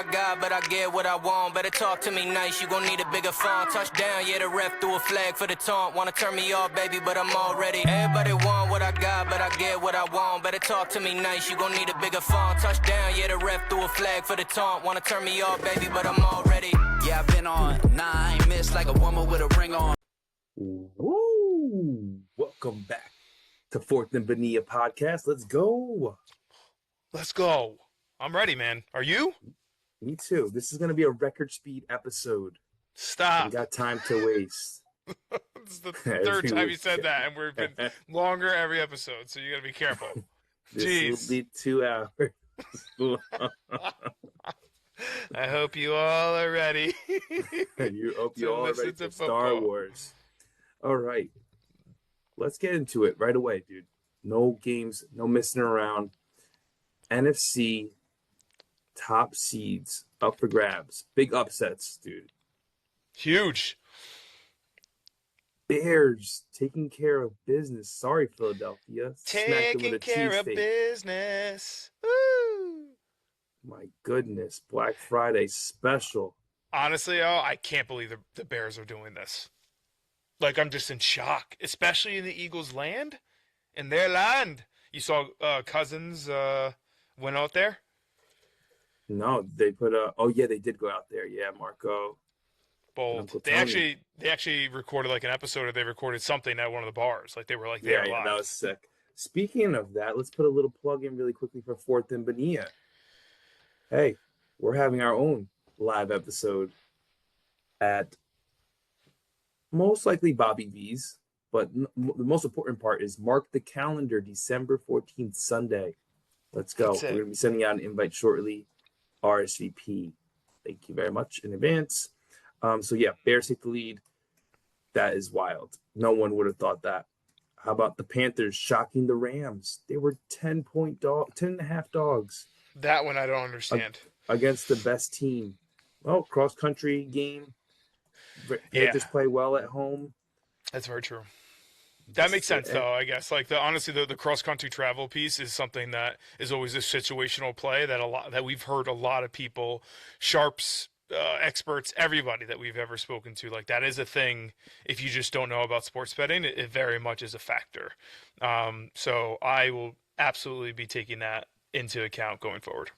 I got, but I get what I want. Better talk to me nice, you gon' need a bigger font. Touchdown, yeah, the ref threw a flag for the taunt. Wanna turn me off, baby, but I'm already. Everybody want what I got, but I get what I want. Better talk to me nice, you gon' need a bigger font. Touchdown, yeah, the ref threw a flag for the taunt. Wanna turn me off, baby, but I'm already. Yeah, I've been on 9, missed like a woman with a ring on. Woo! Welcome back to Forth Bonilla podcast. Let's go. Let's go. I'm ready, man. Are you? Me too. This is going to be a record speed episode. Stop. We got time to waste. This is the third time you said that, and we've been longer every episode, so you got to be careful. This Jeez. will be 2 hours. I hope you all are ready. You hope you all are ready for Star Wars. All right. Let's get into it right away, dude. No games, no messing around. NFC top seeds up for grabs. Big upsets, dude. Huge. Bears taking care of business. Sorry, Philadelphia. Taking care of business. Woo! My goodness. Black Friday special. Honestly, I can't believe the Bears are doing this. Like, I'm just in shock, especially in the Eagles' land. In their land. You saw Cousins went out there? No, they put they did go out there. Yeah, Marco. Bold. They actually recorded like an episode, or they recorded something at one of the bars. Like they were like there live. Yeah, that was sick. Speaking of that, let's put a little plug in really quickly for Forth Bonilla. Hey, we're having our own live episode at most likely Bobby V's, but the most important part is mark the calendar, December 14th, Sunday. Let's go. We're going to be sending out an invite shortly. RSVP. Thank you very much in advance. Bears take the lead. That is wild. No one would have thought that. How about the Panthers shocking the Rams? They were 10.5 dogs. That one I don't understand. Against the best team. Well, cross-country game. Panthers play well at home. That's very true. That makes sense, though, I guess. Like, honestly, the cross-country travel piece is something that is always a situational play that we've heard a lot of people, sharps, experts, everybody that we've ever spoken to. Like, that is a thing. If you just don't know about sports betting, it very much is a factor. So I will absolutely be taking that into account going forward.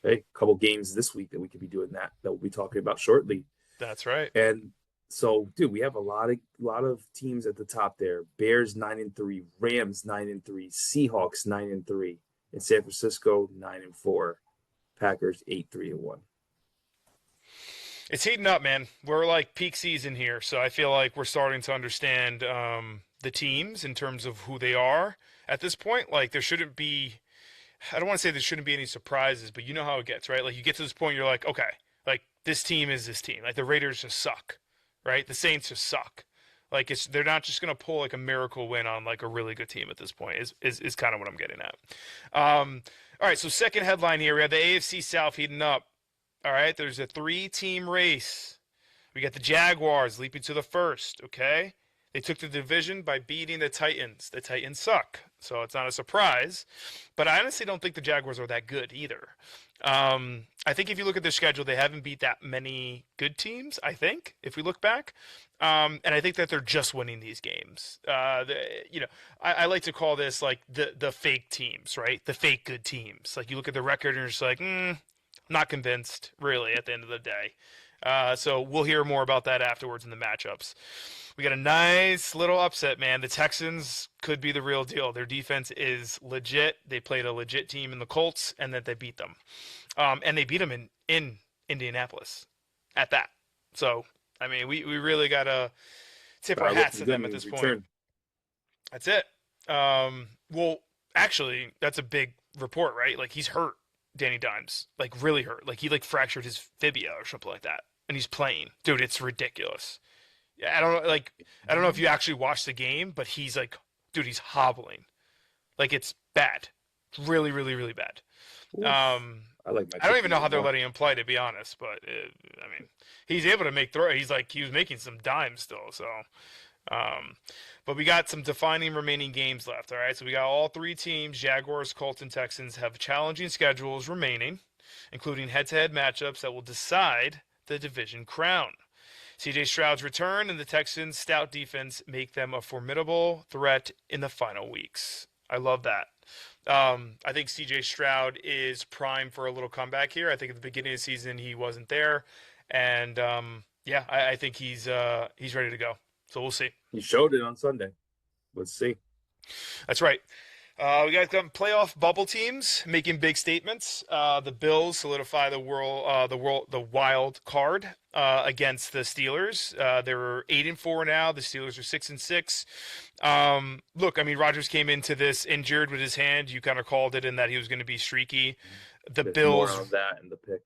Hey, a couple games this week that we could be doing that we'll be talking about shortly. That's right. And so, dude, we have a lot of teams at the top there. Bears 9-3, Rams 9-3, Seahawks 9-3, and San Francisco 9-4. Packers 8-3-1. It's heating up, man. We're like peak season here, so I feel like we're starting to understand the teams in terms of who they are at this point. Like, there shouldn't be. I don't want to say there shouldn't be any surprises, but you know how it gets, right? Like, you get to this point, you're like, okay, like this team is this team. Like, the Raiders just suck. Right? The Saints just suck. Like, they're not just going to pull like a miracle win on like a really good team at this point is kind of what I'm getting at. All right. So second headline here, we have the AFC South heating up. All right. There's a 3-team race. We got the Jaguars leaping to the first. Okay. They took the division by beating the Titans. The Titans suck. So it's not a surprise, but I honestly don't think the Jaguars are that good either. I think if you look at their schedule, they haven't beat that many good teams, I think, if we look back. And I think that they're just winning these games. I like to call this like the fake teams, right? The fake good teams. Like, you look at the record and you're just like, not convinced, really, at the end of the day. So we'll hear more about that afterwards in the matchups. We got a nice little upset, man. The Texans could be the real deal. Their defense is legit. They played a legit team in the Colts, and then they beat them. And they beat them in Indianapolis at that. So, I mean, we really got to tip our hats to them at this point. That's it. Well, actually, that's a big report, right? Like, he's hurt, Danny Dimes. Like, really hurt. Like, he, fractured his fibula or something like that. And he's playing. Dude, it's ridiculous. I don't know if you actually watched the game, but he's dude, he's hobbling. Like, it's bad. It's really, really, really bad. I don't even know how they're letting him play, to be honest, but he's able to make throws. He was making some dimes still. So, but we got some defining remaining games left. All right. So we got all 3 teams, Jaguars, Colts, and Texans, have challenging schedules remaining. including head-to-head matchups that will decide the division crown. C.J. Stroud's return and the Texans' stout defense make them a formidable threat in the final weeks. I love that. I think C.J. Stroud is primed for a little comeback here. I think at the beginning of the season he wasn't there, and I think he's ready to go. So we'll see. He showed it on Sunday. Let's see. That's right. We got some playoff bubble teams making big statements. The Bills solidify the wild card against the Steelers. They're 8-4 now. The Steelers are 6-6. Look, I mean, Rodgers came into this injured with his hand. You kind of called it in that he was going to be streaky. The There's Bills. more on that in the pick.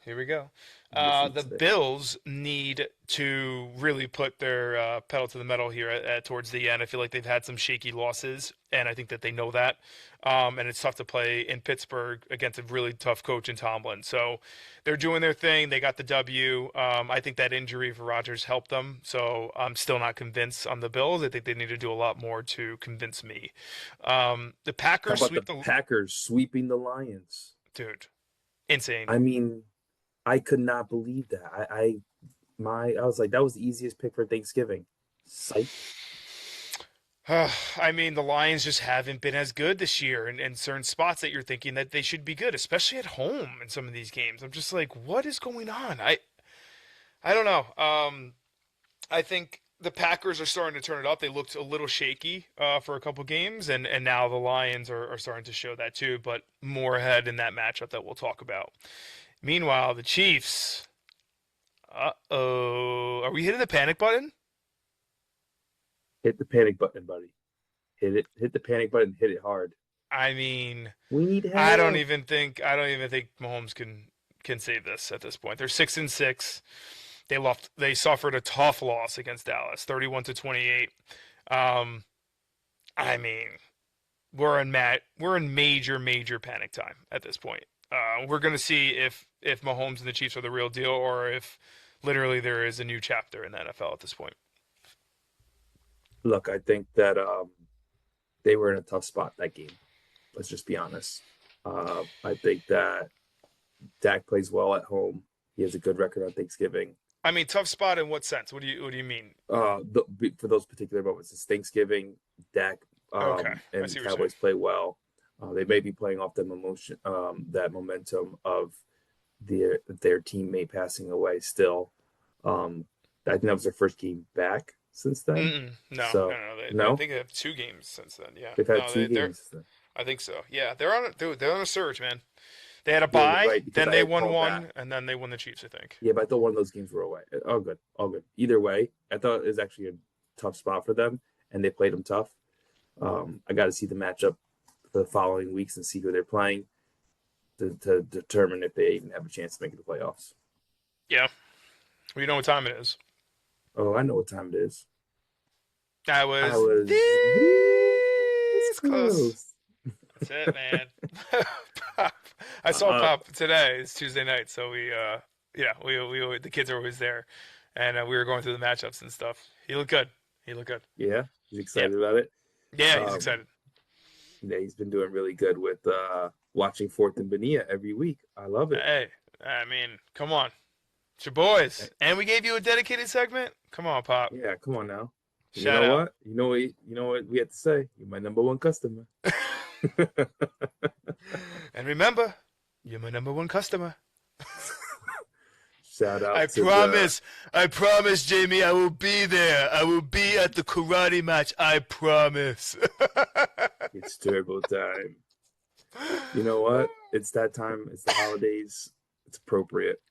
Here we go. The Bills need to really put their pedal to the metal here towards the end. I feel like they've had some shaky losses, and I think that they know that. And it's tough to play in Pittsburgh against a really tough coach in Tomlin. So they're doing their thing. They got the W. I think that injury for Rodgers helped them. So I'm still not convinced on the Bills. I think they need to do a lot more to convince me. The Packers sweep the Packers sweeping the Lions. Dude, insane. I mean, I could not believe that. I was like, that was the easiest pick for Thanksgiving. Psych. I mean, the Lions just haven't been as good this year in certain spots that you're thinking that they should be good, especially at home in some of these games. I'm just like, what is going on? I don't know. I think the Packers are starting to turn it up. They looked a little shaky for a couple games, and now the Lions are starting to show that too, but more ahead in that matchup that we'll talk about. Meanwhile, the Chiefs. Are we hitting the panic button? Hit the panic button, buddy. Hit it. Hit the panic button. Hit it hard. I mean, we need help. I don't even think Mahomes can save this at this point. They're 6-6. They suffered a tough loss against Dallas, 31-28. I mean, we're in major panic time at this point. We're going to see if Mahomes and the Chiefs are the real deal, or if literally there is a new chapter in the NFL at this point. Look, I think that they were in a tough spot that game. Let's just be honest. I think that Dak plays well at home. He has a good record on Thanksgiving. I mean, tough spot in what sense? What do you mean? For those particular moments, it's Thanksgiving. Dak and Cowboys play well. They may be playing off that momentum of their teammate passing away. Still, I think that was their first game back since then. No. I think they have 2 games since then. Yeah, they've had 2 games. I think so. Yeah, they're on a surge, man. They had a bye, right, then they won one, and then they won the Chiefs, I think. Yeah, but I thought one of those games were away. All good. Either way, I thought it was actually a tough spot for them, and they played them tough. I got to see the matchup for the following weeks and see who they're playing to determine if they even have a chance to make the playoffs. Yeah. Well, you know what time it is. Oh, I know what time it is. I was this close. That's it, man. Pop. I saw Pop today. It's Tuesday night, so we the kids are always there, and we were going through the matchups and stuff. He looked good. Yeah, he's excited about it. Yeah, he's excited. Yeah, he's been doing really good with watching Forth Bonilla every week. I love it. Hey, I mean, come on, it's your boys, and we gave you a dedicated segment. Come on, Pop. Yeah, come on now. Shout out. What? You know what we have to say. You're my number one customer. And remember, you're my number one customer. Shout out. I promise, Jamie, I will be there. I will be at the karate match. I promise. It's turbo time. You know what? It's that time. It's the holidays. It's appropriate.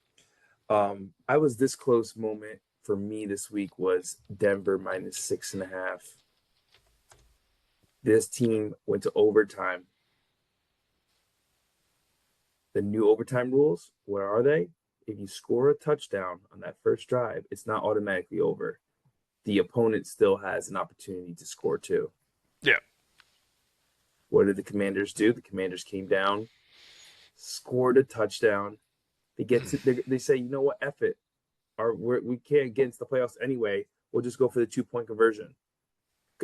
I was this close moment for me this week was Denver -6.5. This team went to overtime. The new overtime rules, where are they? If you score a touchdown on that first drive, it's not automatically over. The opponent still has an opportunity to score too. Yeah. What did the Commanders do? The Commanders came down, scored a touchdown. They say, you know what, F it. We can't get into the playoffs anyway. We'll just go for the 2-point conversion.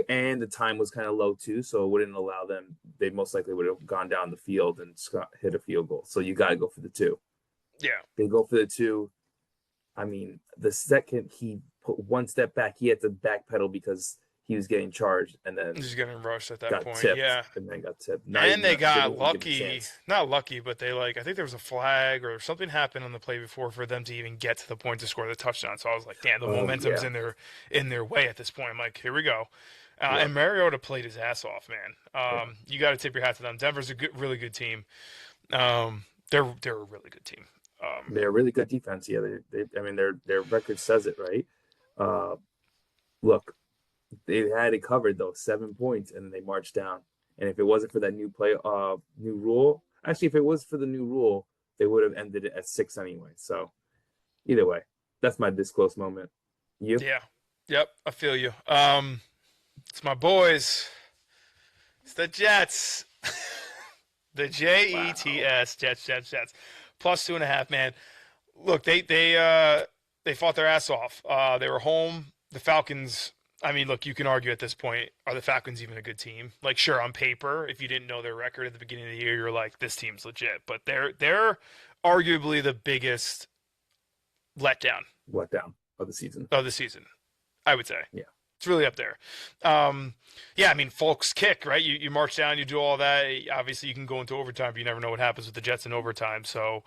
and the time was kind of low too, so it wouldn't allow them. They most likely would have gone down the field and hit a field goal. So you got to go for the 2. Yeah. They go for the 2. I mean, the second he put one step back, he had to backpedal because he was getting charged, and then He's getting rushed at that got point. tipped, Yeah. and then got tipped. And they got lucky. not lucky, but they I think there was a flag or something happened on the play before for them to even get to the point to score the touchdown. So I was like, damn, the momentum's in their way at this point. I'm like, here we go. And Mariota played his ass off, man. You got to tip your hat to them. Denver's a really good team. They're a really good team. They're a really good defense. Yeah, I mean, their record says it, right? Look, they had it covered though, 7 points, and they marched down. And if it wasn't for that new rule, actually, if it was for the new rule, they would have ended it at 6 anyway. So, either way, that's my disclose moment. You? Yeah. Yep. I feel you. It's my boys. It's the Jets. The Jets. Jets. Plus 2.5, man. Look, they fought their ass off. They were home. The Falcons. I mean, look, you can argue at this point, are the Falcons even a good team? Like, sure, on paper, if you didn't know their record at the beginning of the year, you're like, this team's legit. But they're arguably the biggest letdown of the season. I would say. Yeah. It's really up there. Yeah, I mean, Folk's kick, right? You march down, you do all that. Obviously, you can go into overtime, but you never know what happens with the Jets in overtime. So,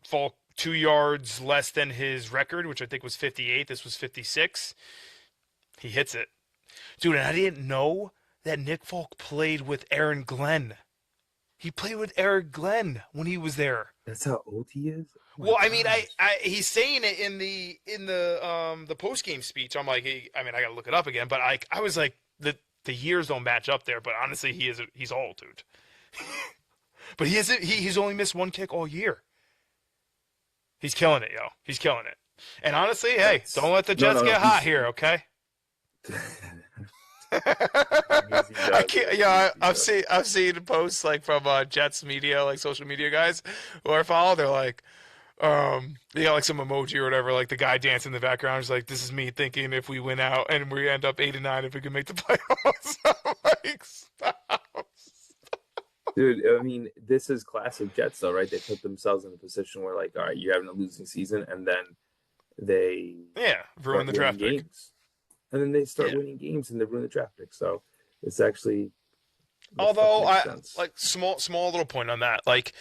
Folk 2 yards less than his record, which I think was 58. This was 56. He hits it. Dude, and I didn't know that Nick Folk played with Aaron Glenn. He played with Aaron Glenn when he was there. That's how old he is? Well, I mean, he's saying it in the post game speech. I'm like, I got to look it up again, but I was like, the years don't match up there. But honestly, he's old, dude. But he's only missed 1 kick all year. He's killing it, yo. He's killing it. And honestly, hey, don't let the Jets get hot here, okay? I can't. Yeah, I've seen posts like from Jets media, like social media guys who I follow. They're like, they got like some emoji or whatever, like the guy dancing in the background is like, this is me thinking if we win out and we end up 8-9 if we can make the playoffs. I'm like, stop. Dude, I mean, this is classic Jets, though, right? They put themselves in a position where, like, all right, you're having a losing season, and then they ruin the draft pick. Games. And then they start winning games, and they ruin the draft pick. So it's actually, although like small little point on that, like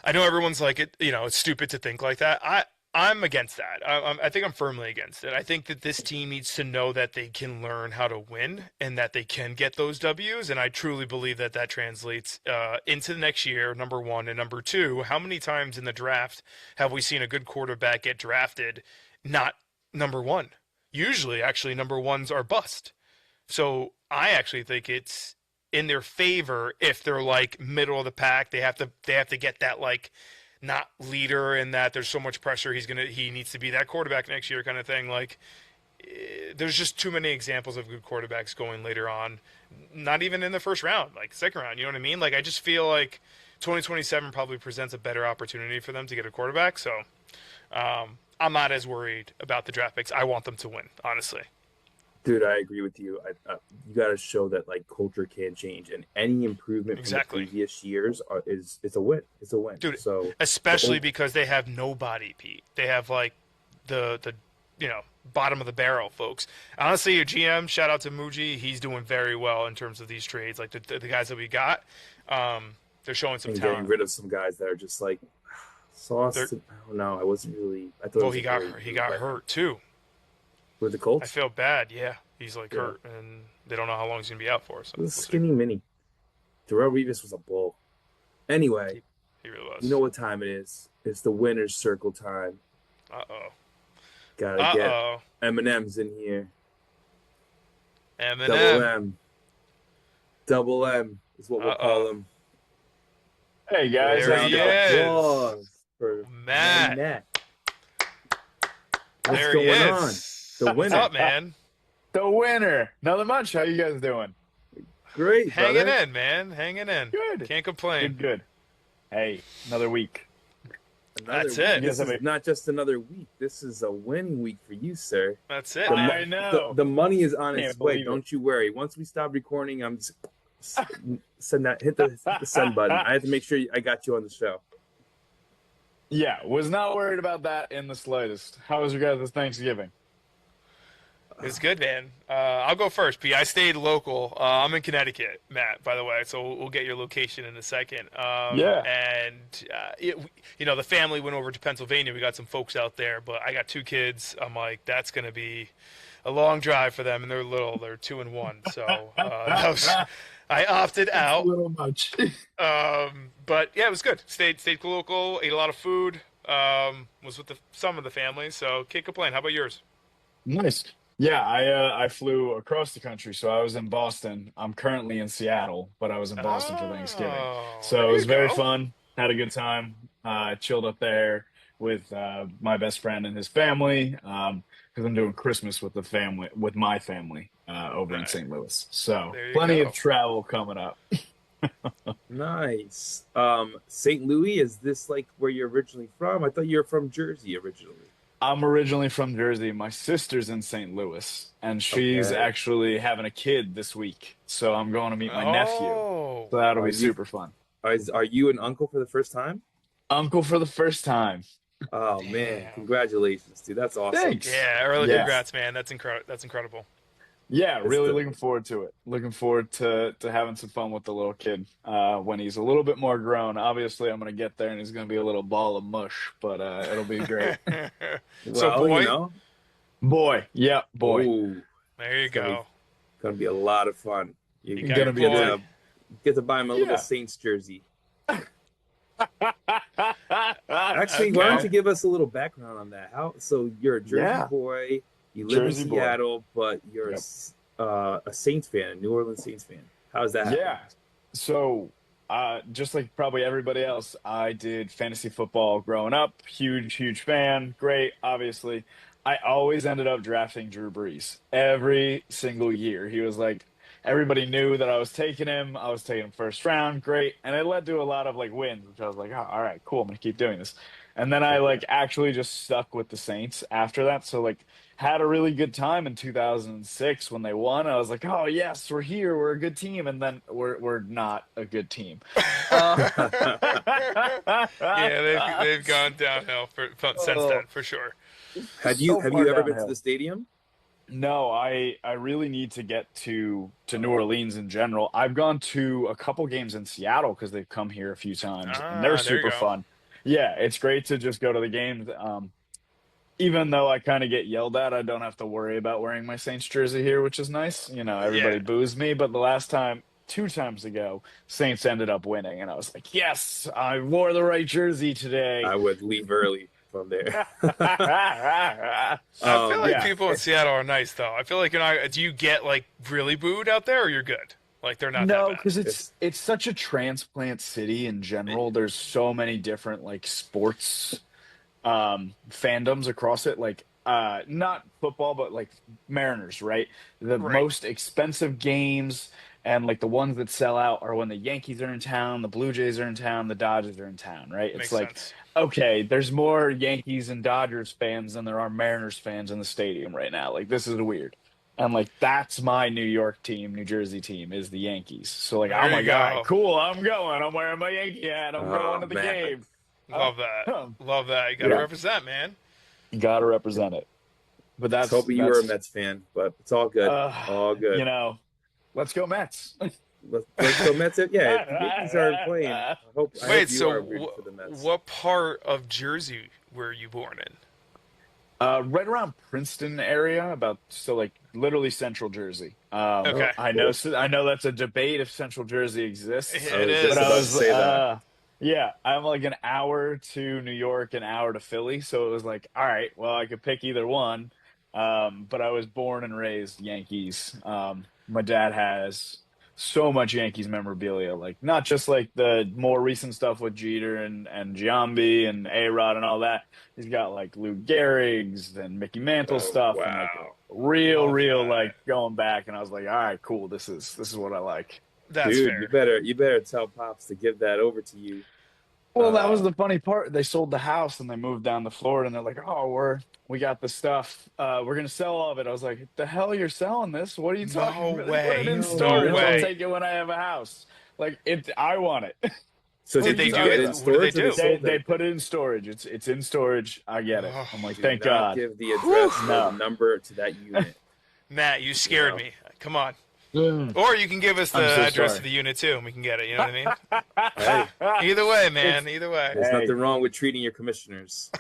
I know everyone's like it's stupid to think like that. I'm against that. I think I'm firmly against it. I think that this team needs to know that they can learn how to win and that they can get those W's. And I truly believe that translates into the next year, number one. And number two, how many times in the draft have we seen a good quarterback get drafted, not number one? Usually, actually, number ones are bust. So I actually think it's in their favor if they're like middle of the pack. They have to get that like not leader and that there's so much pressure he needs to be that quarterback next year kind of thing. Like there's just too many examples of good quarterbacks going later on, not even in the first round, like second round, you know what I mean? Like I just feel like 2027 probably presents a better opportunity for them to get a quarterback. So I'm not as worried about the draft picks. I want them to win, honestly. Dude, I agree with you. You got to show that like culture can change, and any improvement from the previous years is a win. It's a win, dude. So especially because they have nobody, Pete. They have like the bottom of the barrel, folks. Honestly, your GM, shout out to Muji. He's doing very well in terms of these trades. Like the guys that we got, they're showing some talent. Getting rid of some guys that are just like sauce. I don't know. I wasn't really. I thought. Well, he got hurt too. With the Colts? I feel bad, yeah. He's like hurt, and they don't know how long he's going to be out for. So we'll skinny mini. Darrelle Revis was a bull. Anyway, he really was. You know what time it is. It's the winner's circle time. Uh-oh. Gotta get M&M's in here. M&M. Double M is what we'll call him. Hey, guys. There he is. For Matt. What's there he going is. on? The winner. What's up, man? The winner. Nothing much. How you guys doing? Great, Hanging brother. in, man. Hanging in. Good. Can't complain. Good. Hey, another week. That's week. it. This Yes, is not just another week. This is a winning week for you, sir. That's it. I know. The money is on Can't its way. believe it. Don't you worry. Once we stop recording, I'm just hit the send button. I have to make sure I got you on the show. Yeah, was not worried about that in the slightest. How was your guys' Thanksgiving? It's good, man. I'll go first, P. I stayed local. I'm in Connecticut, Matt, by the way, so we'll get your location in a second. Yeah. And, the family went over to Pennsylvania. We got some folks out there, but I got 2 kids. I'm like, that's going to be a long drive for them, and they're little. They're 2 and 1. So I opted out. A little much. But, yeah, it was good. Stayed local, ate a lot of food, was with some of the family, so can't complain. How about yours? Nice. Yeah, I flew across the country, so I was in Boston. I'm currently in Seattle, but I was in Boston for Thanksgiving. So there it was you very go. fun. Had a good time. Chilled up there with my best friend and his family, because I'm doing Christmas with my family over in Nice. St. Louis. So There you plenty go. of travel coming up. Nice. St. Louis, is this like where you're originally from? I thought you were from Jersey originally. I'm originally from Jersey. My sister's in St. Louis, and she's Okay. actually having a kid this week. So I'm going to meet my nephew. Oh. So that'll Are be you- super fun. Are you an uncle for the first time? Uncle for the first time. Oh man, Damn. congratulations, dude. That's awesome. Thanks. Yeah, early Yeah. congrats, man. That's incredible. Yeah, That's really dope. looking forward to it. Looking forward to having some fun with the little kid when he's a little bit more grown. Obviously, I'm going to get there and he's going to be a little ball of mush, but it'll be great. So, Well, boy? you know, Boy, yeah, boy. ooh, There you gonna be- go. gonna be a lot of fun. You You get got gonna your be boy. get to buy him a Yeah. little Saints jersey. Actually, why Okay. don't you give us a little background on that? So you're a Jersey Yeah. boy, you live Jersey in boy. Seattle, but you're Yep. a Saints fan, a New Orleans Saints fan. How's that happen? Yeah. So, just like probably everybody else, I did fantasy football growing up. Huge fan. Great, obviously. I always ended up drafting Drew Brees every single year. He was like, everybody knew that I was taking him. I was taking him first round. Great. And it led to a lot of like wins, which I was like, oh, all right, cool. I'm going to keep doing this. And then I like actually just stuck with the Saints after that. So like had a really good time in 2006 when they won. I was like, oh yes, we're here. We're a good team. And then we're not a good team. Yeah, they've gone downhill since then, for sure. Have you So have far you ever been to downhill. the stadium? No, I really need to get to New Orleans in general. I've gone to a couple games in Seattle because they've come here a few times, and they're there you super go. fun. Yeah, it's great to just go to the games. Even though I kind of get yelled at, I don't have to worry about wearing my Saints jersey here, which is nice. You know, everybody Yeah. boos me, but the last time, 2 times ago, Saints ended up winning, and I was like, yes, I wore the right jersey today. I would leave early from there. I feel like yeah. people in Seattle are nice, though. I feel like do you get like really booed out there, or you're good? Like they're not No, that bad. because it's such a transplant city in general. There's so many different like sports fandoms across it. Like not football, but like Mariners, right? The Right. most expensive games and like the ones that sell out are when the Yankees are in town, the Blue Jays are in town, the Dodgers are in town, right? It's Makes like sense. okay, there's more Yankees and Dodgers fans than there are Mariners fans in the stadium right now. Like this is weird. And like that's my New York team, New Jersey team is the Yankees. So like, There oh my you God, go. cool, I'm going. I'm wearing my Yankee hat. I'm Oh, going to the man. game. Love that. Love that. You gotta Yeah. represent, man. You gotta represent it. But I was that's hoping you were a Mets fan, but it's all good. All good. You know, let's go Mets. Let's go Mets. Yeah, if the Yankees are playing, I hope Wait, you so are rooting for the Mets. what part of Jersey were you born in? Right around Princeton area, like literally Central Jersey. Okay. I know that's a debate if Central Jersey exists. It I was is. just But I about to was, say that. yeah, I'm like an hour to New York, an hour to Philly. So it was like, all right, well, I could pick either one. But I was born and raised Yankees. My dad has so much Yankees memorabilia, like not just like the more recent stuff with Jeter and Giambi and A-Rod and all that. He's got like Lou Gehrig's and Mickey Mantle Oh, stuff and like wow. real Love that. like going back. And I was like, all right, cool. This is what I like. That's Dude, fair. you better tell Pops to give that over to you. Well, that was the funny part. They sold the house and they moved down to Florida, and they're like, "Oh, we got the stuff. We're gonna sell all of it." I was like, "The hell, you're selling this? What are you talking No about? They put it way. in No storage. I'll way. take it when I have a house. Like, I want it." So Did they you do get it? in What did they storage or do? sold They it? put it in storage. It's in storage. I get it. Oh, I'm like, Do thank not God. give the address or No. the number to that unit. Matt, you scared know. me. Come on. Mm. Or you can give us the I'm so address sorry. of the unit too, and we can get it. You know what Hey, I mean? Either way, man. Either way. there's Hey. nothing wrong with treating your commissioners.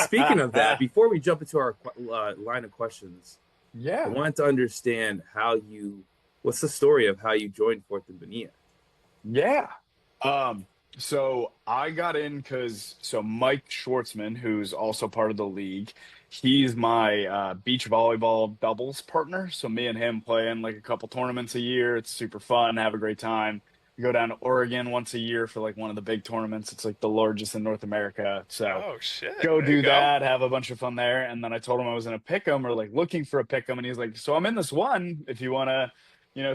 Speaking of that, before we jump into our line of questions, I Yeah. wanted to understand what's the story of how you joined Forth Bonilla? Yeah. So I got in because Mike Schwartzman, who's also part of the league, he's my beach volleyball doubles partner. So me and him play in like a couple tournaments a year. It's super fun, have a great time. We go down to Oregon once a year for like one of the big tournaments. It's like the largest in North America. So Oh shit. go There you do go. that, have a bunch of fun there. And then I told him I was going to pick him or like looking for a pick him. And he's like, "So I'm in this one if you want to,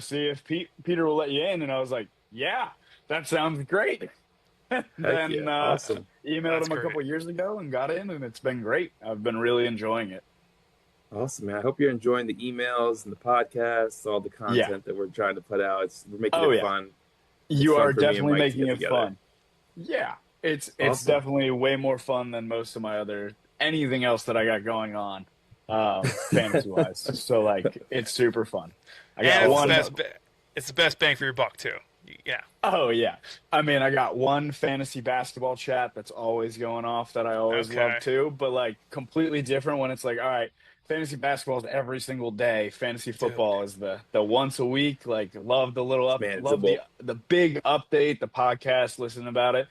see if Peter will let you in." And I was like, "Yeah, that sounds great." Then yeah, awesome. emailed That's him a great. couple years ago and got in, and it's been great. I've been really enjoying it. Awesome, man. I hope you're enjoying the emails and the podcasts, all the content that we're trying to put out. We're making Oh, it yeah. fun. You fun are for me and definitely Mike to making get it together. fun. Yeah, it's Awesome. definitely way more fun than most of my anything else that I got going on, fantasy wise. So like, it's super fun. I got And one. it's the best bang for your buck too. Yeah. Oh yeah, I mean, I got one fantasy basketball chat that's always going off that I always Okay. love too, but like completely different when it's like, all right, fantasy basketball is every single day. Fantasy football is the once a week. Like, love the little love the big update, the podcast, listen about it.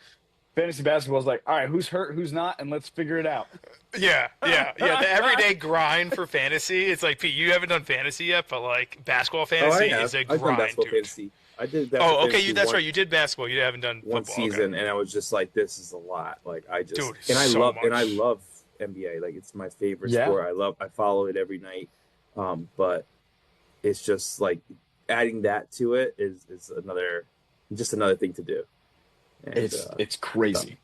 Fantasy basketball is like, all right, who's hurt, who's not, and let's figure it out. Yeah. The everyday grind for fantasy. It's like, Pete, you haven't done fantasy yet, but like basketball fantasy is a I've done grind, basketball dude. fantasy. I did that. Oh, okay. That's right. You did basketball. You haven't done one football. season, Okay. and I was just like, "This is a lot." Like I just Dude, and I so love much. NBA. Like it's my favorite Yeah. sport. I follow it every night. But it's just like adding that to it is another thing to do. And, It's crazy.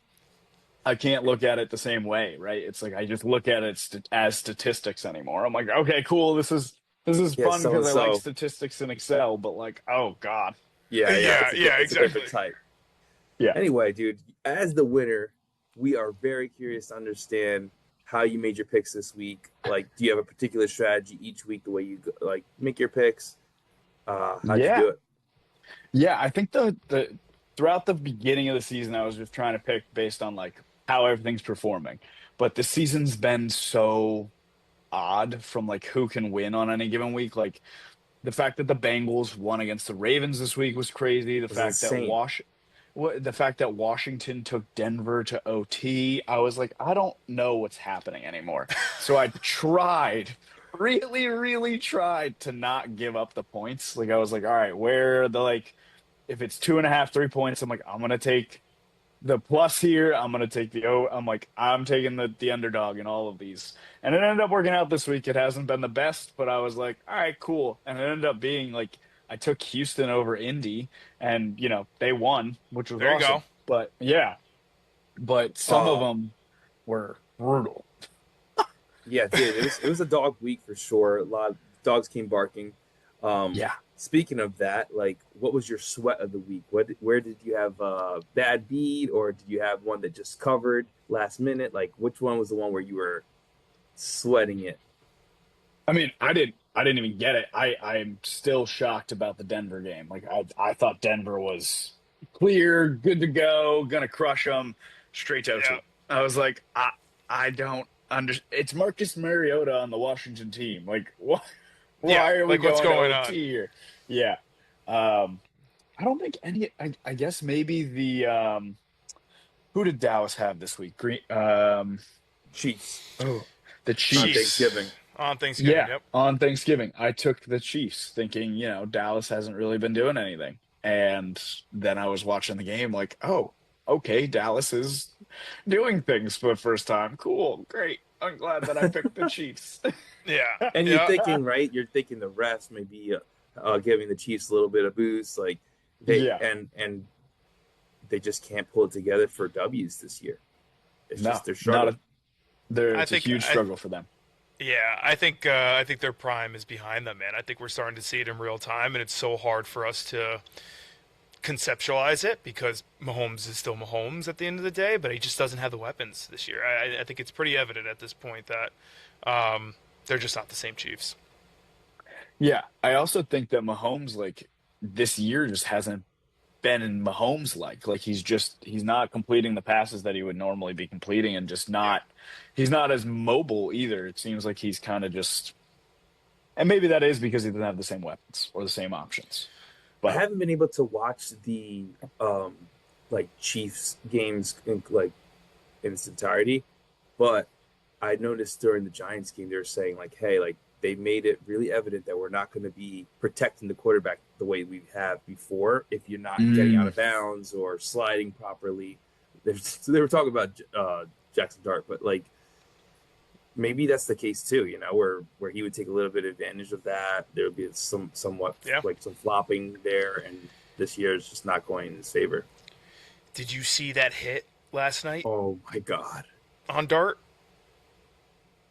I can't look at it the same way, right? It's like I just look at it as statistics anymore. I'm like, okay, cool. This is fun because I like statistics in Excel, but like, oh god, yeah, Yeah, it's a different exactly. type. yeah. Anyway, dude, as the winner, we are very curious to understand how you made your picks this week. Like, do you have a particular strategy each week, the way you like make your picks? How'd you do it? Yeah, I think the throughout the beginning of the season, I was just trying to pick based on like how everything's performing. But the season's been so odd from like who can win on any given week. Like the fact that the Bengals won against the Ravens this week was crazy. The fact that Washington took Denver to OT, I was like, I don't know what's happening anymore. So I really, really tried to not give up the points. Like I was like, all right, where are the like, if it's 2.5, 3 points, I'm like, I'm gonna take the plus here. I'm gonna take I'm taking the underdog in all of these. And it ended up working out this week. It hasn't been the best, but I was like, all right, cool. And it ended up being like I took Houston over Indy, and they won, which was There you awesome. go. But yeah, but some of them were brutal. Yeah, dude, it was a dog week for sure. A lot of dogs came barking. Yeah. Speaking of that, like, what was your sweat of the week? Where did you have a bad beat, or did you have one that just covered last minute? Like, which one was the one where you were sweating it? I mean, I didn't even get it. I'm still shocked about the Denver game. Like I thought Denver was clear, good to go, gonna crush them straight to OT. Yeah. I was like, I don't understand. It's Marcus Mariota on the Washington team. Like, what? Why are we like, what's going to on? OT here? Yeah. I don't think any. I guess maybe the who did Dallas have this week? Chiefs. Oh, the On Chiefs. Thanksgiving. On Thanksgiving. Yeah, Yep. on Thanksgiving, I took the Chiefs, thinking, Dallas hasn't really been doing anything. And then I was watching the game, like, oh, okay, Dallas is doing things for the first time. Cool, great. I'm glad that I picked the Chiefs. Yeah. And you're Yeah. thinking, right? You're thinking the refs may be giving the Chiefs a little bit of boost, like Yeah. and they just can't pull it together for W's this year. It's No, just they're struggling. it's a huge struggle for them. Yeah, I think their prime is behind them, man. I think we're starting to see it in real time, and it's so hard for us to conceptualize it because Mahomes is still Mahomes at the end of the day, but he just doesn't have the weapons this year. I think it's pretty evident at this point that they're just not the same Chiefs. Yeah, I also think that Mahomes, like, this year just hasn't been in Mahomes like he's not completing the passes that he would normally be completing, and just not he's not as mobile either. It seems like he's kind of just, and maybe that is because he doesn't have the same weapons or the same options. But I haven't been able to watch the like Chiefs games in its entirety, but I noticed during the Giants game they were saying like, hey, like they made it really evident that we're not going to be protecting the quarterback the way we have before if you're not getting out of bounds or sliding properly. So they were talking about Jackson Dart, but like maybe that's the case too, you know, where he would take a little bit of advantage of that. There would be somewhat like some flopping there, and this year is just not going in his favor. Did you see that hit last night? Oh my God. On Dart?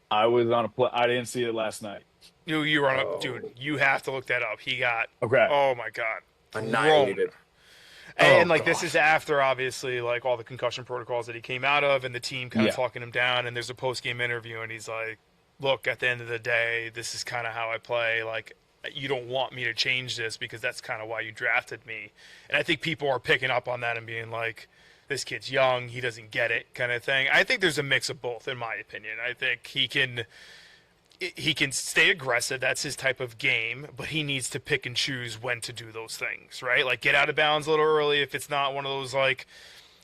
I was on a play. I didn't see it last night. You were on a dude. You have to look that up. He got Okay. Oh my God, Annihilated. And like God. this is after obviously like all the concussion protocols that he came out of, and the team kind of talking him down. And there's a post game interview, and he's like, "Look, at the end of the day, this is kind of how I play. Like, you don't want me to change this because that's kind of why you drafted me." And I think people are picking up on that and being like, this kid's young, he doesn't get it kind of thing. I think there's a mix of both, in my opinion. I think he can stay aggressive. That's his type of game, but he needs to pick and choose when to do those things, right? Like get out of bounds a little early if it's not one of those like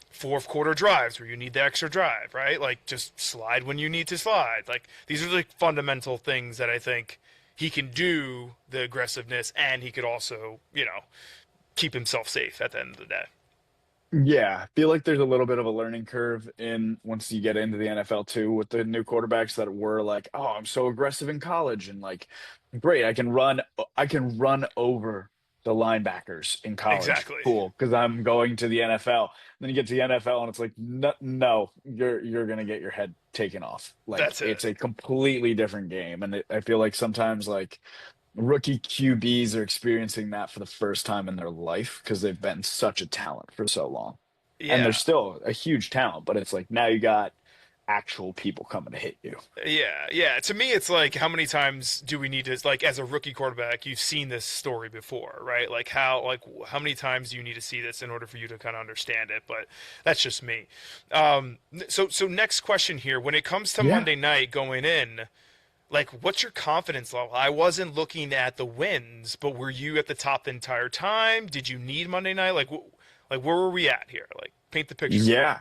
fourth quarter drives where you need the extra drive, right? Like just slide when you need to slide. Like these are like fundamental things that I think he can do, the aggressiveness, and he could also, you know, keep himself safe at the end of the day. Yeah, I feel like there's a little bit of a learning curve in once you get into the NFL too, with the new quarterbacks that were like, "Oh, I'm so aggressive in college," and like, great, I can run over the linebackers in college. Exactly. Cool, because I'm going to the NFL. Then you get to the NFL and it's like, no, you're gonna get your head taken off. Like That's it. It's a completely different game, and I feel like sometimes like rookie QBs are experiencing that for the first time in their life because they've been such a talent for so long. Yeah. And they're still a huge talent, but it's like now you got actual people coming to hit you. Yeah. To me, it's like, how many times do we need to, like, as a rookie quarterback, you've seen this story before, right? Like, how many times do you need to see this in order for you to kind of understand it? But that's just me. So next question here. When it comes to Monday night going in, like, what's your confidence level? I wasn't looking at the wins, but were you at the top the entire time? Did you need Monday night? Like where were we at here? Like, paint the picture. Yeah.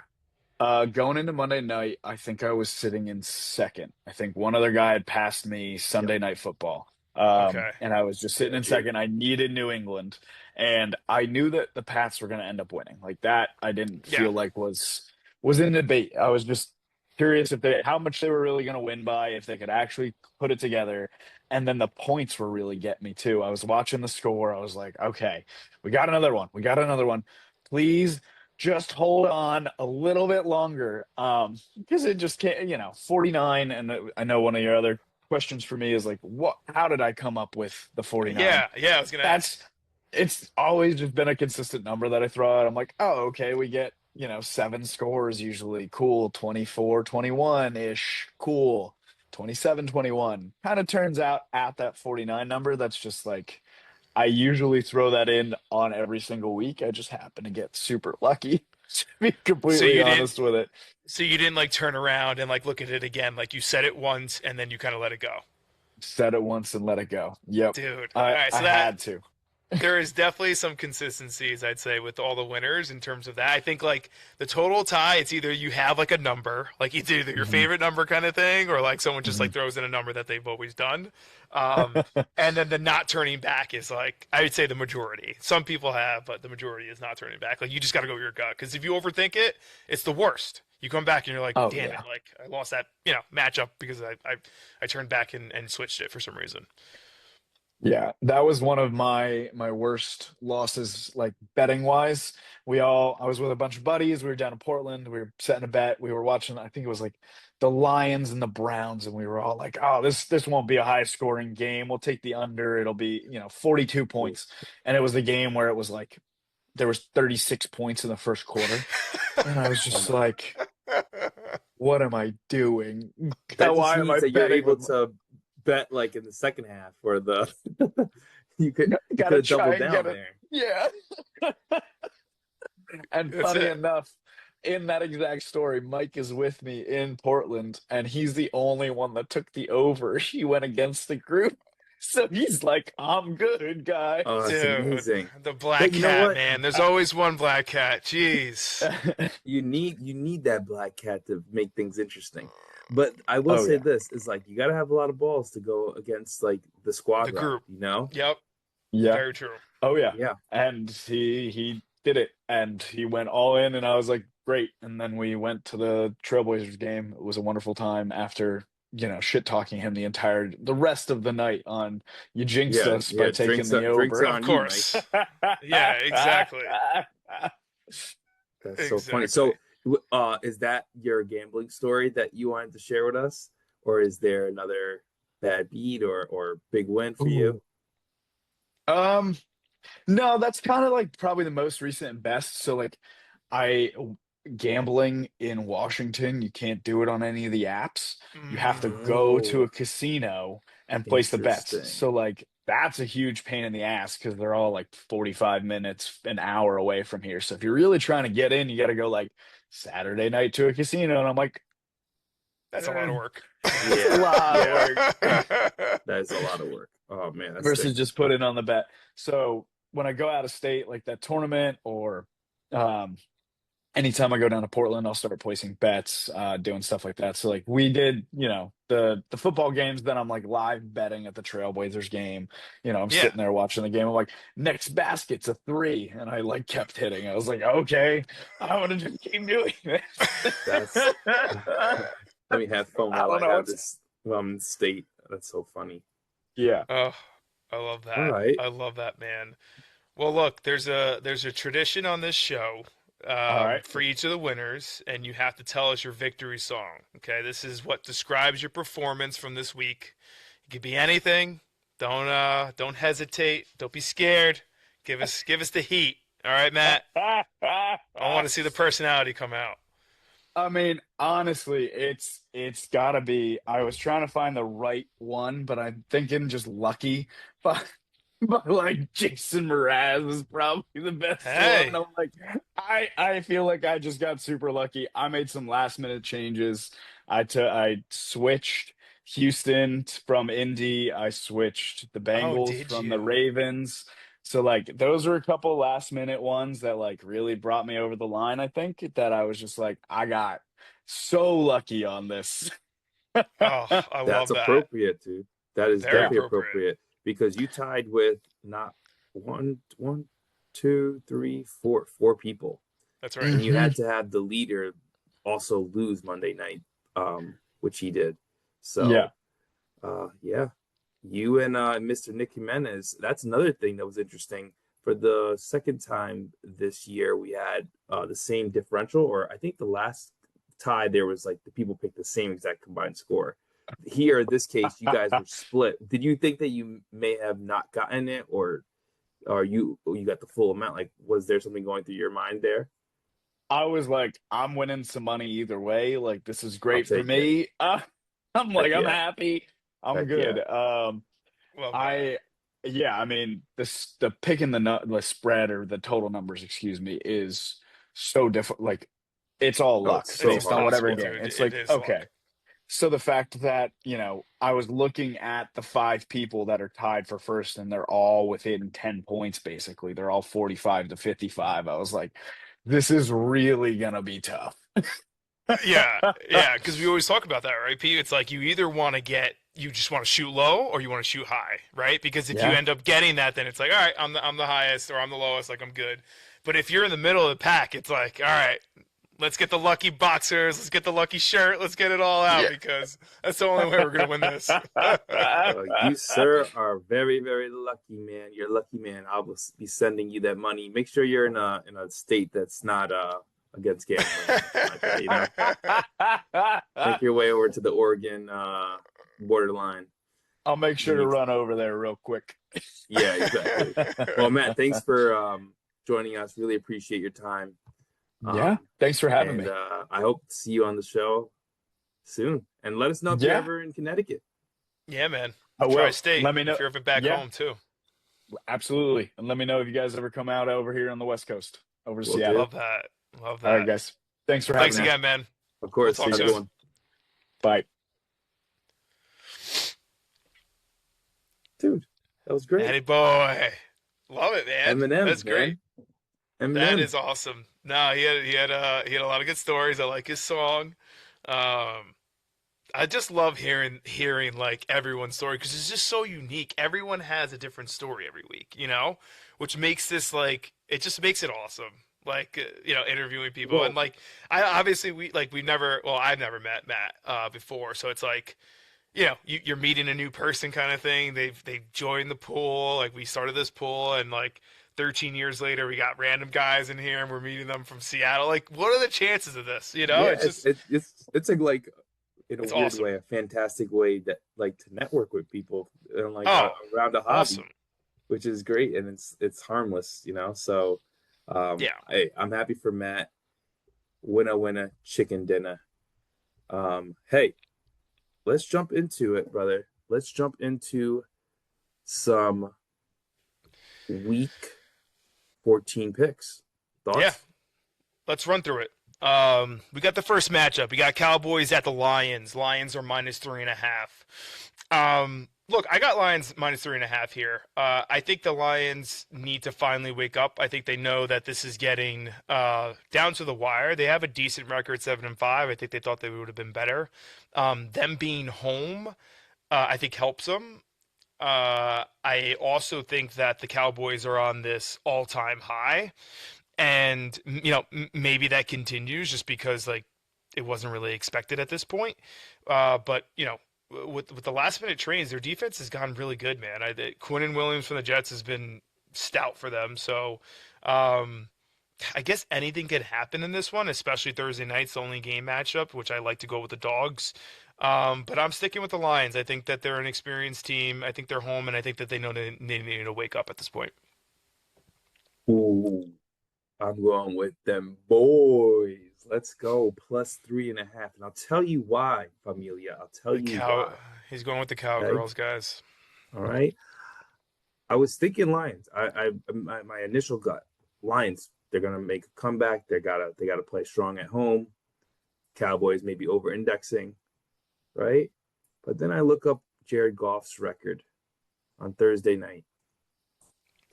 Going into Monday night, I think I was sitting in second. I think one other guy had passed me Sunday Night Football. Okay. And I was just sitting in second. I needed New England, and I knew that the Pats were going to end up winning. Like that, I didn't feel like was in debate. I was just curious how much they were really going to win by, if they could actually put it together. And then the points were really getting me too. I was watching the score. I was like, okay, we got another one. Please just hold on a little bit longer. Because it just can't, 49. And I know one of your other questions for me is like, how did I come up with the 49? Yeah. I was going to ask. It's always just been a consistent number that I throw out. I'm like, oh, okay, we get, 7 scores usually. Cool. 24-21-ish. Cool. 27-21. Kind of turns out at that 49 number. That's just like, I usually throw that in on every single week. I just happen to get super lucky, to be completely honest with it. So you didn't like turn around and like look at it again. Like you said it once and then you kind of let it go. Said it once and let it go. Yep. Dude. I, all right, so I had to. There is definitely some consistencies, I'd say, with all the winners in terms of that. I think like the total tie, it's either you have like a number, like it's either your favorite number kind of thing, or like someone just like throws in a number that they've always done. And then the not turning back is like, I would say the majority. Some people have, but the majority is not turning back. Like you just got to go with your gut, because if you overthink it, it's the worst. You come back and you're like, damn it, like I lost that matchup because I turned back and switched it for some reason. Yeah, that was one of my worst losses, like betting wise. I was with a bunch of buddies. We were down in Portland. We were setting a bet. We were watching, I think it was like the Lions and the Browns, and we were all like, "Oh, this won't be a high scoring game. We'll take the under. It'll be 42 Ooh. points." And it was the game where it was like there was 36 points in the first quarter, and I was just like, "What am I doing? That just Why am means I that you're betting able with to bet like in the second half, or the you could gotta have try doubled and down get it?" there. Yeah. And That's funny it. enough, in that exact story, Mike is with me in Portland, and he's the only one that took the over. He went against the group. So he's like, "I'm good, guys." Oh, that's Dude, amazing. the black But you know cat, what? man. There's always one black cat. Jeez. You need that black cat to make things interesting. But I will Oh say yeah. this is like you got to have a lot of balls to go against like the squad The route, group. you know? Yep. Yeah. Very true. Oh yeah. Yeah. And he did it, and he went all in, and I was like, great. And then we went to the Trailblazers game. It was a wonderful time after, shit talking him the rest of the night on you jinxed Yeah, us by taking the drinks over. are Of on you, Mike. course. Yeah, exactly. That's so funny. Exactly. So, is that your gambling story that you wanted to share with us, or is there another bad beat or big win for you? Um, no, that's kind of like probably the most recent and best. So like I gambling in Washington, you can't do it on any of the apps. You have to go to Oh, a casino and place the bets. interesting. So like that's a huge pain in the ass because they're all like 45 minutes, an hour away from here. So if you're really trying to get in, you got to go like Saturday night to a casino. And I'm like, That's a lot of work. a Yeah, lot of yeah, work. that is a lot of work. Oh man, that's Versus sick. just put it on the bet. So when I go out of state, like that tournament, or um, anytime I go down to Portland, I'll start placing bets, doing stuff like that. So like we did, the football games. Then I'm like live betting at the Trailblazers game. I'm Yeah. sitting there watching the game. I'm like, next basket's a 3, and I like kept hitting. I was like, okay, I want to just keep doing this. That's let me have fun I while don't I know. have this state. That's so funny. Yeah. Oh, I love All that. right. I love that, man. Well, look, there's a tradition on this show All right. for each of the winners, and you have to tell us your victory song. Okay, this is what describes your performance from this week. It could be anything. Don't hesitate. Don't be scared. Give us the heat. All right, Matt. I want to see the personality come out. I mean, honestly, it's gotta be. I was trying to find the right one, but I'm thinking just lucky. But like Jason Mraz is probably the best Hey. one. I'm like, I feel like I just got super lucky. I made some last minute changes. I switched Houston from Indy. I switched the Oh, Bengals did from the you? Ravens. So like those are a couple last minute ones that like really brought me over the line. I think that I was just like, I got so lucky on this. Oh, I That's love that. appropriate, dude. That is Very definitely appropriate. appropriate because you tied with not one, two, three, four people, That's right. and you had to have the leader also lose Monday night, which he did. Yeah. So, yeah, you and Mr. Nick Jimenez. That's another thing that was interesting. For the second time this year, we had the same differential, or I think the last tie there was like the people picked the same exact combined score. Here, in this case, you guys were split. Did you think that you may have not gotten it, or you got the full amount? Like, was there something going through your mind there? I was like, I'm winning some money either way. Like, this is I'll great for take it. me. I'm like, Heck I'm yeah. happy. I'm Heck good. Love that. Yeah, I mean, the picking the spread or the total numbers, excuse me, is so different. Like, it's all Oh, luck it's so based on whatever impossible, game. dude. It's It like, is okay. luck. So the fact that, I was looking at the 5 people that are tied for first, and they're all within 10 points, basically. They're all 45 to 55. I was like, this is really gonna be tough. Yeah, yeah, because we always talk about that, right, Pete? It's like you just want to shoot low or you want to shoot high, right? Because if you Yeah. end up getting that, then it's like, all right, I'm the highest or I'm the lowest, like I'm good. But if you're in the middle of the pack, it's like, all right, Let's get the lucky boxers. Let's get the lucky shirt. Let's get it all out because that's the only way we're going to win this. You, sir, are very, very lucky, man. You're a lucky man. I will be sending you that money. Make sure you're in a state that's not against gambling. You know? Make your way over to the Oregon borderline. I'll make sure to run over there real quick. Yeah, exactly. Well, Matt, thanks for joining us. Really appreciate your time. Thanks for having me. I hope to see you on the show soon. And let us know if you're ever in Connecticut. Yeah, man. I will. Tri-state. Let me know if you're ever back home too. Absolutely. And let me know if you guys ever come out over here on the West Coast, over to Seattle. Love that. Love that. All right, guys. Thanks for having me. Thanks again, man. Of course. We'll talk soon. Bye. Dude, that was great. Eddie boy. Love it, man. Eminem. That's great. Eminem. That is awesome. No, he had a lot of good stories. I like his song. I just love hearing like everyone's story because it's just so unique. Everyone has a different story every week, you know, which makes this like it just makes it awesome. Like interviewing people and like I've never met Matt before, so it's like you're meeting a new person kind of thing. They've joined the pool. Like we started this pool and like 13 years later, we got random guys in here and we're meeting them from Seattle. Like, what are the chances of this? It's like in a weird awesome. way, a fantastic way that like to network with people and like around a hobby, awesome. which is great and it's harmless, So, hey, I'm happy for Matt. Winner, chicken dinner. Hey, let's jump into it, brother. Let's jump into some week 14 picks. Thoughts? Yeah. Let's run through it. We got the first matchup. We got Cowboys at the Lions. Lions are -3.5. Look, I got Lions -3.5 here. I think the Lions need to finally wake up. I think they know that this is getting down to the wire. They have a decent record, 7-5. I think they thought they would have been better. Them being home, I think helps them. I also think that the Cowboys are on this all-time high, and maybe that continues just because like it wasn't really expected at this point. But with the last-minute trains, their defense has gotten really good, man. Quinnen Williams from the Jets has been stout for them, so I guess anything could happen in this one, especially Thursday night's the only game matchup, which I like to go with the dogs. But I'm sticking with the Lions. I think that they're an experienced team. I think they're home, and I think that they know they need to wake up at this point. Ooh, I'm going with them boys. Let's go +3.5. And I'll tell you why, Familia. I'll tell you why. He's going with the Cowgirls, guys. All right. I was thinking Lions. My initial gut, Lions. They're gonna make a comeback. They gotta play strong at home. Cowboys maybe over-indexing. Right? But then I look up Jared Goff's record on Thursday night.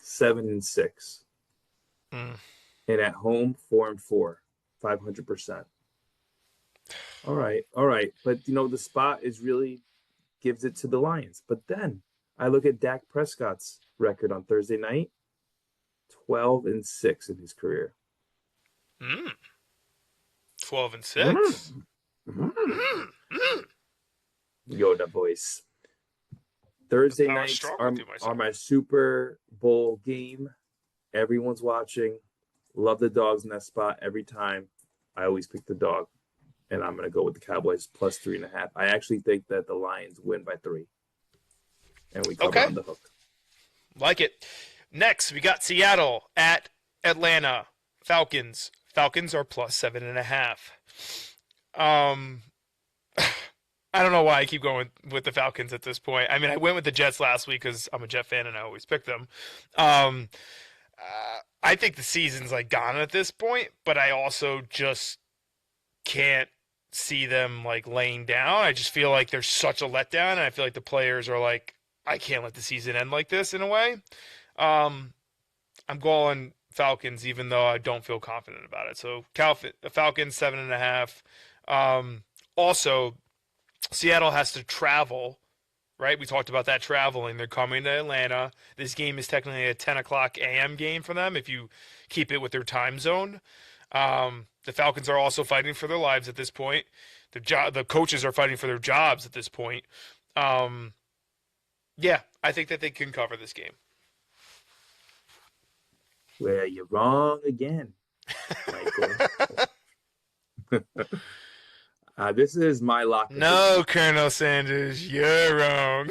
7-6. And at home, 4-4, 500%. All right. But the spot is really gives it to the Lions. But then I look at Dak Prescott's record on Thursday night, 12-6 in his career. 12-6. Yoda voice. Thursday nights are my Super Bowl game. Everyone's watching. Love the dogs in that spot every time. I always pick the dog, and I'm going to go with the Cowboys +3.5. I actually think that the Lions win by 3, and we come on the hook. Like it. Next, we got Seattle at Atlanta Falcons. Falcons are +7.5. I don't know why I keep going with the Falcons at this point. I mean, I went with the Jets last week because I'm a Jet fan and I always pick them. I think the season's like gone at this point, but I also just can't see them like laying down. I just feel like there's such a letdown, and I feel like the players are like, I can't let the season end like this in a way. I'm going Falcons, even though I don't feel confident about it. So Falcons 7.5. Also, Seattle has to travel, right? We talked about that traveling. They're coming to Atlanta. This game is technically a 10 o'clock a.m. game for them if you keep it with their time zone. The Falcons are also fighting for their lives at this point. The coaches are fighting for their jobs at this point. Yeah, I think that they can cover this game. Well, you're wrong again, Michael. This is my lock. No, Colonel Sanders, you're wrong.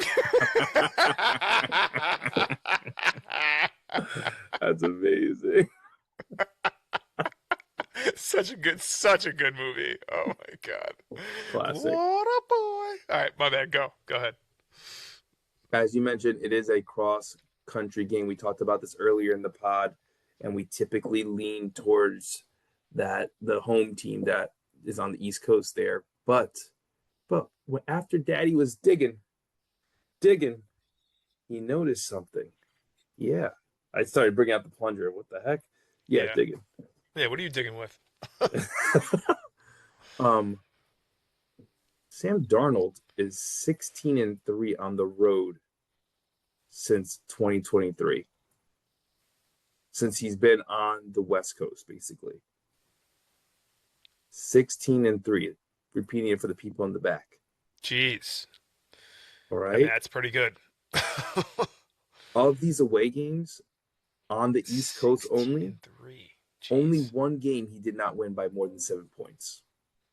That's amazing. Such a good movie. Oh my God. Classic. What a boy. All right, my bad. Go ahead. As you mentioned, it is a cross-country game. We talked about this earlier in the pod, and we typically lean towards the home team that is on the East Coast there. But after Daddy was digging, he noticed something. Yeah. I started bringing out the plunger. What the heck? Yeah. Digging. Yeah, what are you digging with? Sam Darnold is 16-3 on the road since 2023. Since he's been on the West Coast, basically. 16-3. Repeating it for the people in the back. Jeez. All right. I mean, that's pretty good. Of these away games on the East Coast only, only one game he did not win by more than 7 points.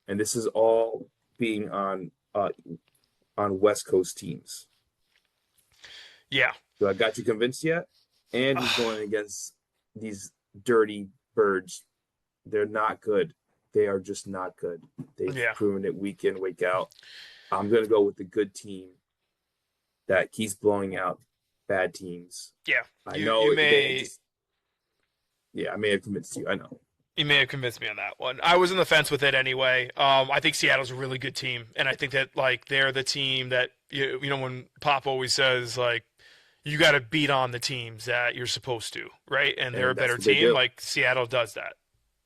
And this is all being on West Coast teams. Yeah. So I got you convinced yet? And he's going against these dirty birds. They're not good. They are just not good. They've proven it week in, week out. I'm going to go with the good team that keeps blowing out bad teams. Yeah. I know. I may have convinced you. I know. You may have convinced me on that one. I was on the fence with it anyway. I think Seattle's a really good team, and I think that they're the team that you know when Pop always says you got to beat on the teams that you're supposed to, right? And they're a better team. Like Seattle does that.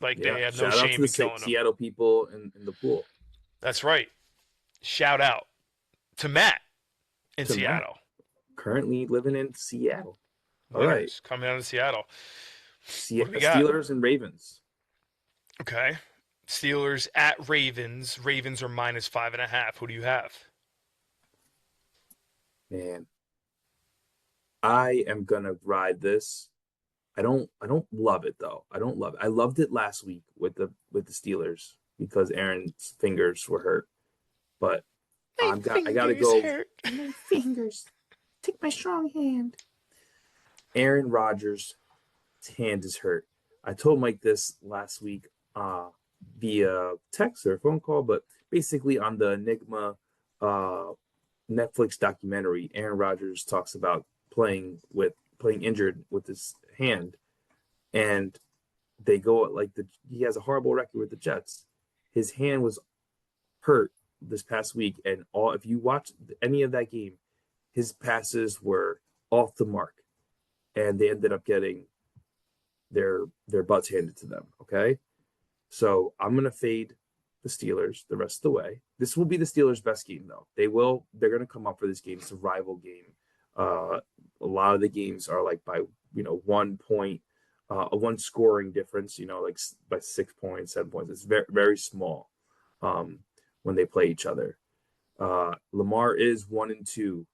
They have no shame in killing them. Seattle people in the pool. That's right. Shout out to Matt in Seattle. Matt, currently living in Seattle. All right, coming out of Seattle. Steelers and Ravens. Okay. Steelers at Ravens. Ravens are -5.5. Who do you have? Man, I am gonna ride this. I don't love it though. I don't love it. I loved it last week with the Steelers because Aaron's fingers were hurt. But I gotta go. Hurt. My fingers. Take my strong hand. Aaron Rodgers' hand is hurt. I told Mike this last week via text or phone call, but basically on the Enigma Netflix documentary, Aaron Rodgers talks about playing injured with his hand, and they go he has a horrible record with the Jets. His hand was hurt this past week, and if you watch any of that game, his passes were off the mark, and they ended up getting their butts handed to them. Okay, so I'm gonna fade the Steelers the rest of the way. This will be the Steelers' best game, though. They're gonna come up for this game. It's a rival game. A lot of the games are by 1 point, one scoring difference. By 6 points, 7 points. It's very very small when they play each other. Lamar is 1-2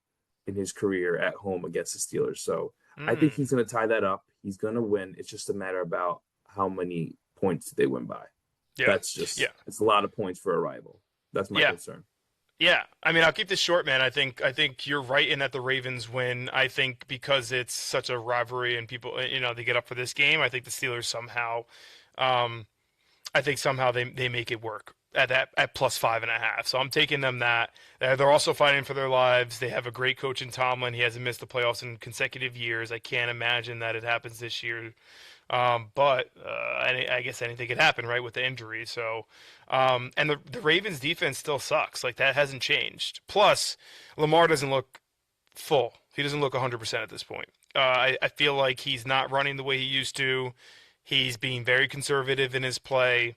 in his career at home against the Steelers, so I think he's going to tie that up. He's going to win. It's just a matter about how many points they win by. Yeah. It's a lot of points for a rival. That's my concern. Yeah, I mean, I'll keep this short, man. I think you're right in that the Ravens win. I think because it's such a rivalry and people, they get up for this game. I think the Steelers somehow, they make it work at +5.5. So I'm taking them that. They're also fighting for their lives. They have a great coach in Tomlin. He hasn't missed the playoffs in consecutive years. I can't imagine that it happens this year. But I guess anything could happen, right, with the injury. So, and the Ravens defense still sucks. That hasn't changed. Plus, Lamar doesn't look full. He doesn't look 100% at this point. I feel like he's not running the way he used to. He's being very conservative in his play.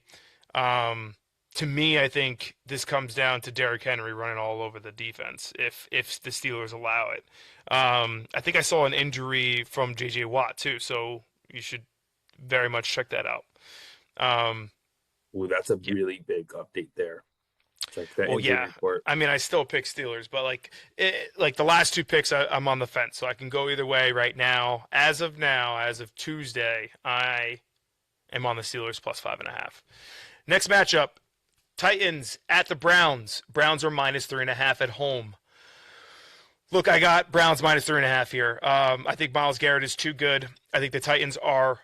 To me, I think this comes down to Derrick Henry running all over the defense if the Steelers allow it. I think I saw an injury from J.J. Watt, too, so you should very much check that out. Ooh, that's a really big update there. Check that Well, injury yeah. report. I mean, I still pick Steelers, but like the last two picks, I'm on the fence, so I can go either way right now. As of Tuesday, I am on the Steelers plus 5.5. Next matchup: Titans at the Browns. Browns are minus 3.5 at home. Look, I got Browns minus 3.5 here. I think Myles Garrett is too good. I think the Titans are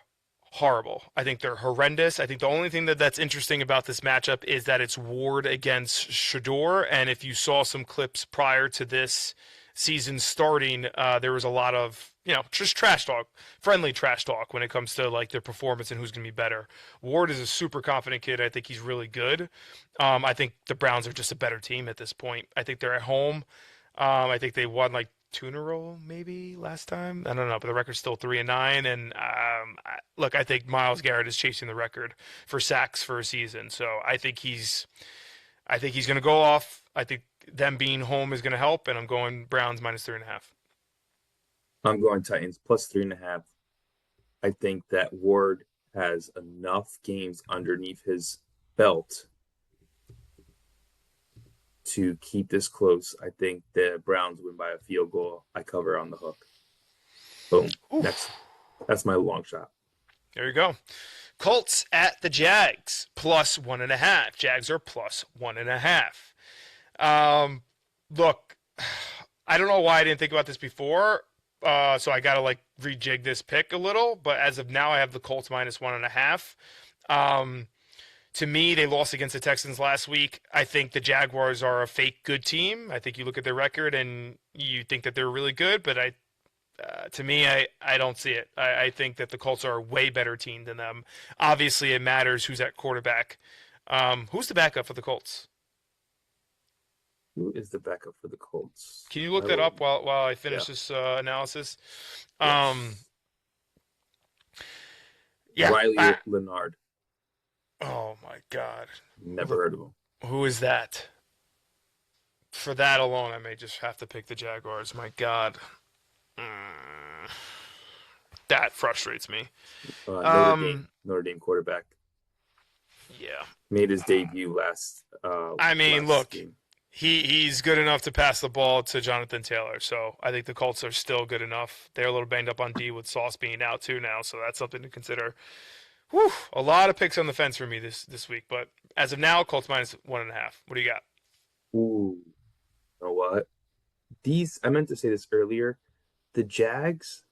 horrible. I think they're horrendous. I think the only thing that's interesting about this matchup is that it's Ward against Shador. And if you saw some clips prior to this season starting, there was a lot of, just trash talk, friendly trash talk when it comes to like their performance and who's going to be better. Ward is a super confident kid. I think he's really good. I think the Browns are just a better team at this point. I think they're at home. I think they won like 2 in a row maybe last time. I don't know, but the record's still 3-9. And look, I think Myles Garrett is chasing the record for sacks for a season. So I think he's going to go off. I think them being home is going to help, and I'm going Browns minus 3.5. I'm going Titans plus 3.5. I think that Ward has enough games underneath his belt to keep this close. I think the Browns win by a field goal. I cover on the hook. Boom. That's my long shot. There you go. Colts at the Jags plus 1.5. Jags are plus 1.5. Look, I don't know why I didn't think about this before. So I got to like rejig this pick a little, but as of now, I have the Colts minus 1.5. To me, they lost against the Texans last week. I think the Jaguars are a fake good team. I think you look at their record and you think that they're really good, but to me, I don't see it. I think that the Colts are a way better team than them. Obviously, it matters who's at quarterback. Who's the backup for the Colts? Who is the backup for the Colts? Can you look that up while I finish this analysis? Yes. Yeah. Riley Leonard. Oh, my God. Never heard of him. Who is that? For that alone, I may just have to pick the Jaguars. My God. That frustrates me. Notre Dame quarterback. Yeah. Made his debut last look, game. he's good enough to pass the ball to Jonathan Taylor, so I think the Colts are still good enough. They're a little banged up on D with Sauce being out too now, so that's something to consider. Whew, a lot of picks on the fence for me this week, but as of now, Colts minus 1.5. What do you got? Ooh, you know what? I meant to say this earlier. The Jags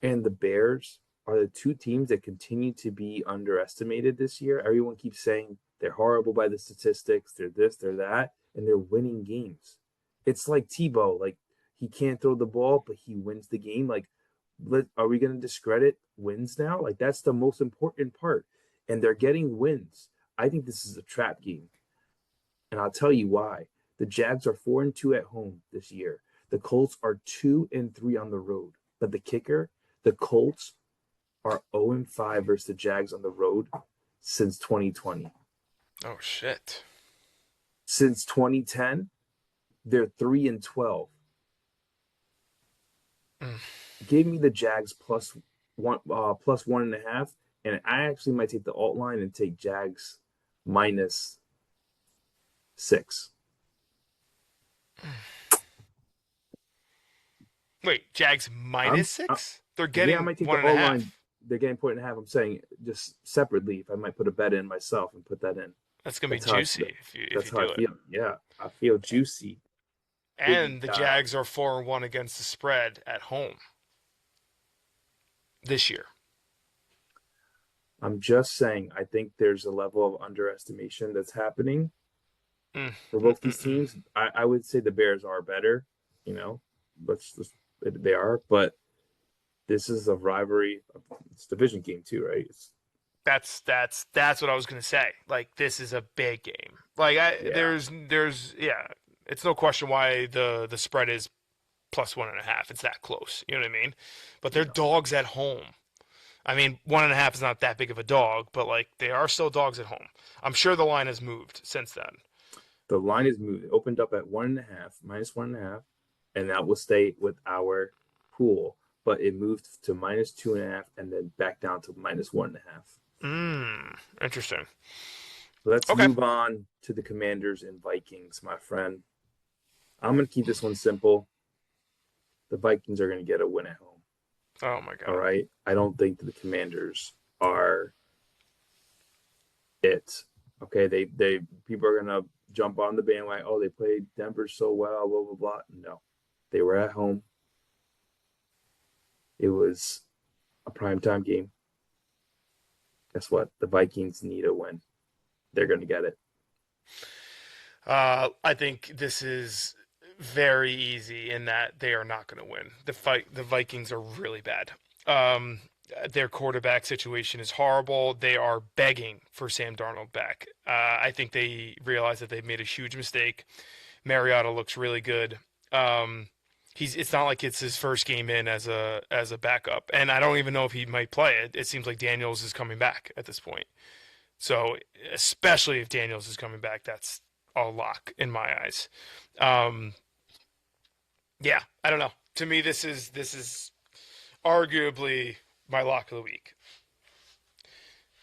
and the Bears are the two teams that continue to be underestimated this year. Everyone keeps saying they're horrible by the statistics. They're this, they're that, and they're winning games. It's like Tebow. Like, he can't throw the ball, but he wins the game. Like, are we going to discredit wins now? Like, that's the most important part. And they're getting wins. I think this is a trap game. And I'll tell you why. The Jags are 4-2 at home this year. The Colts are 2-3 on the road. But the kicker, the Colts are 0-5 versus the Jags on the road since 2020. Oh, shit. Since 2010, they're 3-12. Give me the Jags plus 1.5, and I actually might take the alt line and take Jags minus 6. Wait, Jags minus 6? They're getting I might take 1.5. the alt line. They're getting 1.5. I'm saying just separately, if I might put a bet in myself and put that in. That's gonna be juicy if you do I feel. Yeah, I feel juicy. And the Jags are 4-1 against the spread at home this year. I'm just saying, I think there's a level of underestimation that's happening for both these teams. I would say the Bears are better, they are, but this is a rivalry. It's a division game too, right? That's what I was gonna say. Like, this is a big game. Like, there's it's no question why the spread is plus 1.5. It's that close. You know what I mean? But they're dogs at home. I mean, 1.5 is not that big of a dog, but like, they are still dogs at home. I'm sure the line has moved since then. The line is moved. It opened up at 1.5, minus 1.5, and that will stay with our pool. But it moved to minus 2.5 and then back down to minus 1.5 Interesting. Let's Okay. move on to the Commanders and Vikings, my friend. I'm going to keep this one simple. The Vikings are going to get a win at home. Oh my God. All right. I don't think the Commanders are it. Okay. They people are going to jump on the bandwagon. Oh, they played Denver so well, blah, blah, blah. No. They were at home. It was a primetime game. Guess what? The Vikings need a win. They're going to get it. I think this is very easy in that they are not going to win. The Vikings are really bad. Their quarterback situation is horrible. They are begging for Sam Darnold back. I think they realize that they've made a huge mistake. Mariota looks really good. It's not like it's his first game in as a backup, and I don't even know if he might play it. It seems like Daniels is coming back at this point. So, especially if Daniels is coming back, that's a lock in my eyes. Yeah, I don't know. To me, this is arguably my lock of the week.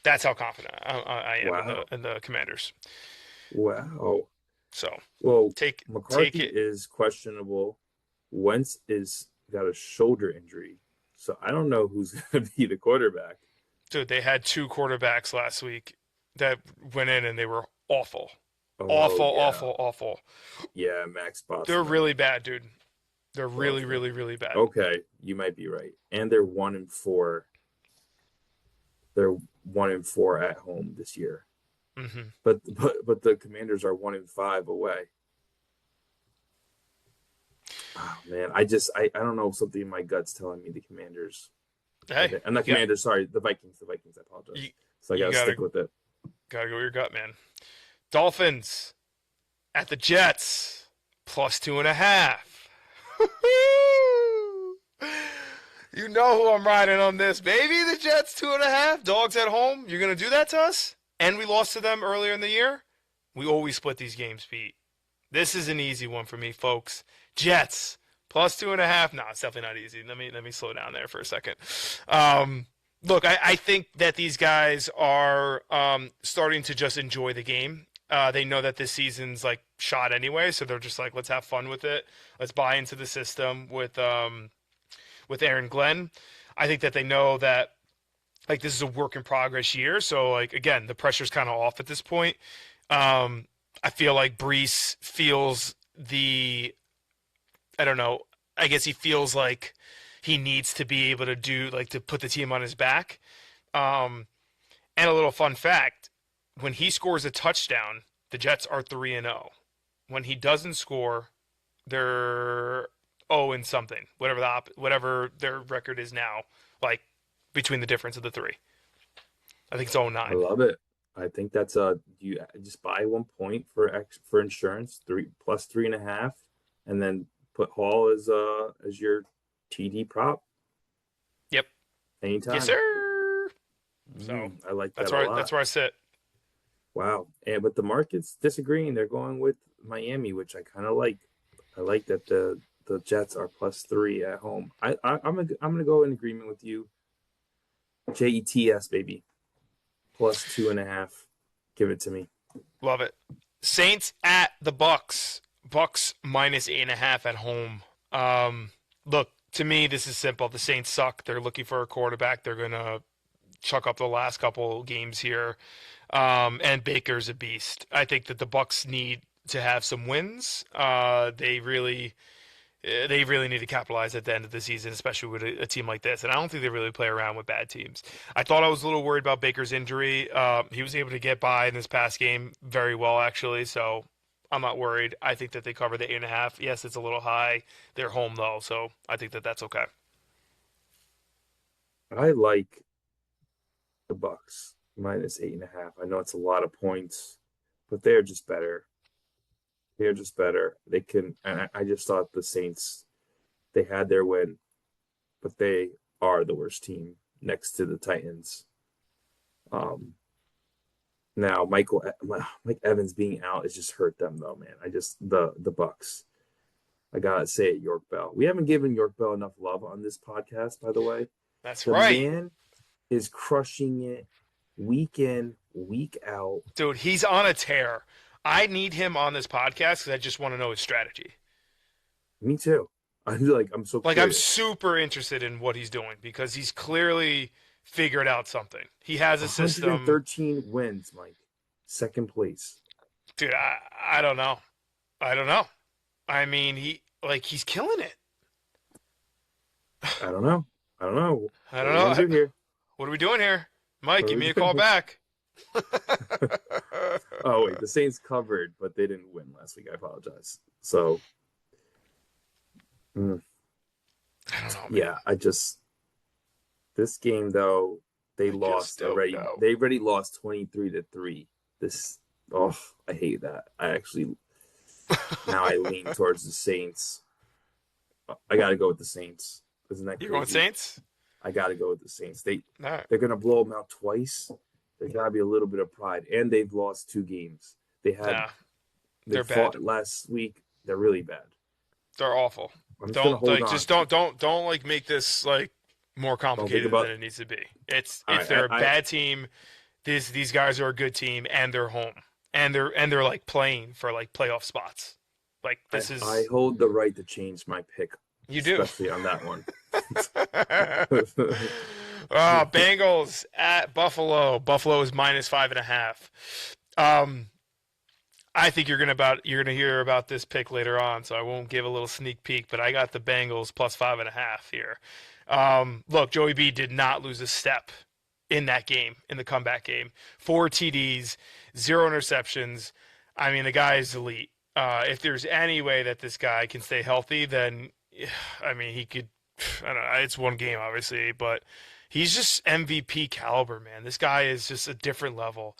That's how confident I am Wow. in the Commanders. Wow. So, Well, take McCarthy it. is questionable. Wentz is got a shoulder injury. So I don't know who's going to be the quarterback. Dude, they had 2 quarterbacks last week that went in and they were awful. Oh, Awful. Yeah, Max Boston. They're really bad, dude. They're really, Okay. really, really bad. Okay, you might be right. And they're 1-4. They're 1-4 at home this year. Mm-hmm. But the Commanders are 1-5 away. Oh man, I don't know, something in my gut's telling me the Commanders. Hey, I'm not Commanders, sorry, the Vikings. I apologize. So I gotta stick with it. Gotta go with your gut, man. Dolphins at the Jets plus 2.5. You know who I'm riding on this, baby. The Jets 2.5. Dogs at home. You're gonna do that to us? And we lost to them earlier in the year. We always split these games, Pete. This is an easy one for me, folks. Jets plus 2.5. No, it's definitely not easy. Let me slow down there for a second. Look, I think that these guys are starting to just enjoy the game. They know that this season's like shot anyway, so they're just like, let's have fun with it. Let's buy into the system with Aaron Glenn. I think that they know that like this is a work in progress year. So like again, the pressure's kind of off at this point. I feel like Brees feels I don't know. I guess he feels like he needs to be able to to put the team on his back. And a little fun fact, when he scores a touchdown, the Jets are 3-0. When he doesn't score, they're 0 and something, whatever their record is now, like between the difference of the 3. I think it's 0-9. I love it. I think that's you just buy 1 point for insurance, 3 plus 3.5, and then put Hall as your TD prop. Yep. Anytime. Yes, sir. So I like that a a lot. lot. That's where I sit. Wow. But the market's disagreeing. They're going with Miami, which I kind of like. I like that the Jets are plus 3 at home. I'm gonna go in agreement with you. Jets, baby. Plus 2.5. Give it to me. Love it. Saints at the Bucs. Bucs minus 8.5 at home. Look, to me, this is simple. The Saints suck. They're looking for a quarterback. They're gonna chuck up the last couple games here. And Baker's a beast. I think that the Bucs need to have some wins. They really need to capitalize at the end of the season, especially with a team like this. And I don't think they really play around with bad teams. I thought I was a little worried about Baker's injury. He was able to get by in this past game very well, actually. So I'm not worried. I think that they cover the 8.5. Yes, it's a little high. They're home though, so I think that that's okay. I like the Bucs minus 8.5. I know it's a lot of points, but they're just better. They're just better. They can. I just thought the Saints, they had their win, but they are the worst team next to the Titans. Now Mike Evans being out has just hurt them though, man. The Bucs. I gotta say it, York Bell. We haven't given York Bell enough love on this podcast, by the way. That's The right. man is crushing it week in, week out. Dude, he's on a tear. I need him on this podcast because I just want to know his strategy. Me too. I'm so Like, I'm curious. super interested in what he's doing because he's clearly figured out something. He has a system. 113 wins, Mike. Second place. Dude, I don't know. I don't know. I mean, he's killing it. I don't know. I don't know. What are we gonna do here? What are we doing here? Mike, What give are me we a call doing? back. Oh wait, the Saints covered, but they didn't win last week. I apologize. So, I don't know, man. yeah, this game though they lost don't already. know. They already lost 23-3. I hate that. I actually now I lean towards the Saints. I got to go with the Saints. Isn't that You're crazy? going Saints? I got to go with the Saints. All right. They're gonna blow them out twice. There's got to be a little bit of pride, and they've lost 2 games. They They're fought bad. last week. They're really bad. They're awful. I'm just gonna hold on. Don't like make this like more complicated about- than it needs to be. It's All right, they're a I- bad team. These guys are a good team and they're home. And they're like playing for like playoff spots. Like this is I hold the right to change my pick. You do. Especially on that one. Bengals at Buffalo. Buffalo is -5.5. I think you're gonna hear about this pick later on, so I won't give a little sneak peek. But I got the Bengals +5.5 here. Look, Joey B did not lose a step in that game, in the comeback game. 4 TDs, 0 interceptions. I mean, the guy is elite. If there's any way that this guy can stay healthy, then I mean, he could. I don't know. It's one game, obviously, but he's just MVP caliber, man. This guy is just a different level.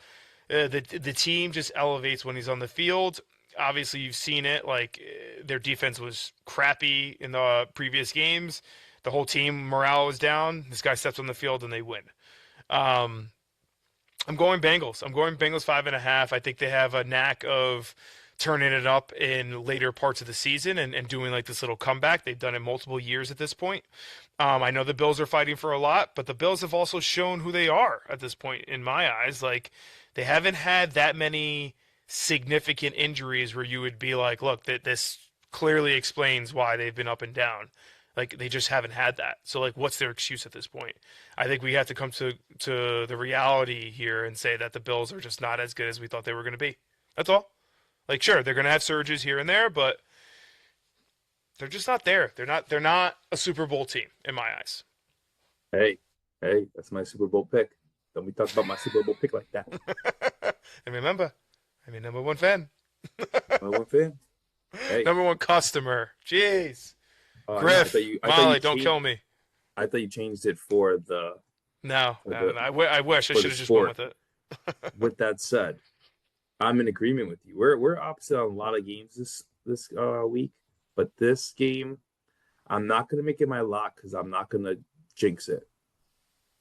The team just elevates when he's on the field. Obviously, you've seen it. Like their defense was crappy in the previous games. The whole team morale was down. This guy steps on the field and they win. I'm going Bengals. I'm going Bengals 5.5. I think they have a knack of turning it up in later parts of the season and doing like this little comeback. They've done it multiple years at this point. I know the Bills are fighting for a lot, but the Bills have also shown who they are at this point in my eyes. Like they haven't had that many significant injuries where you would be like, look, that this clearly explains why they've been up and down. Like they just haven't had that. So like, what's their excuse at this point? I think we have to come to the reality here and say that the Bills are just not as good as we thought they were going to be. That's all. Like, sure, they're going to have surges here and there, but they're just not there. They're not a Super Bowl team in my eyes. Hey, that's my Super Bowl pick. Don't we talk about my Super Bowl pick like that? And remember, I'm your number one fan. My one fan. Hey, Number one customer. Jeez. Griff, Molly, don't kill me. I thought you changed it for the. No. I wish I should have just went with it. With that said, I'm in agreement with you. We're opposite on a lot of games this week, but this game, I'm not gonna make it my lock because I'm not gonna jinx it.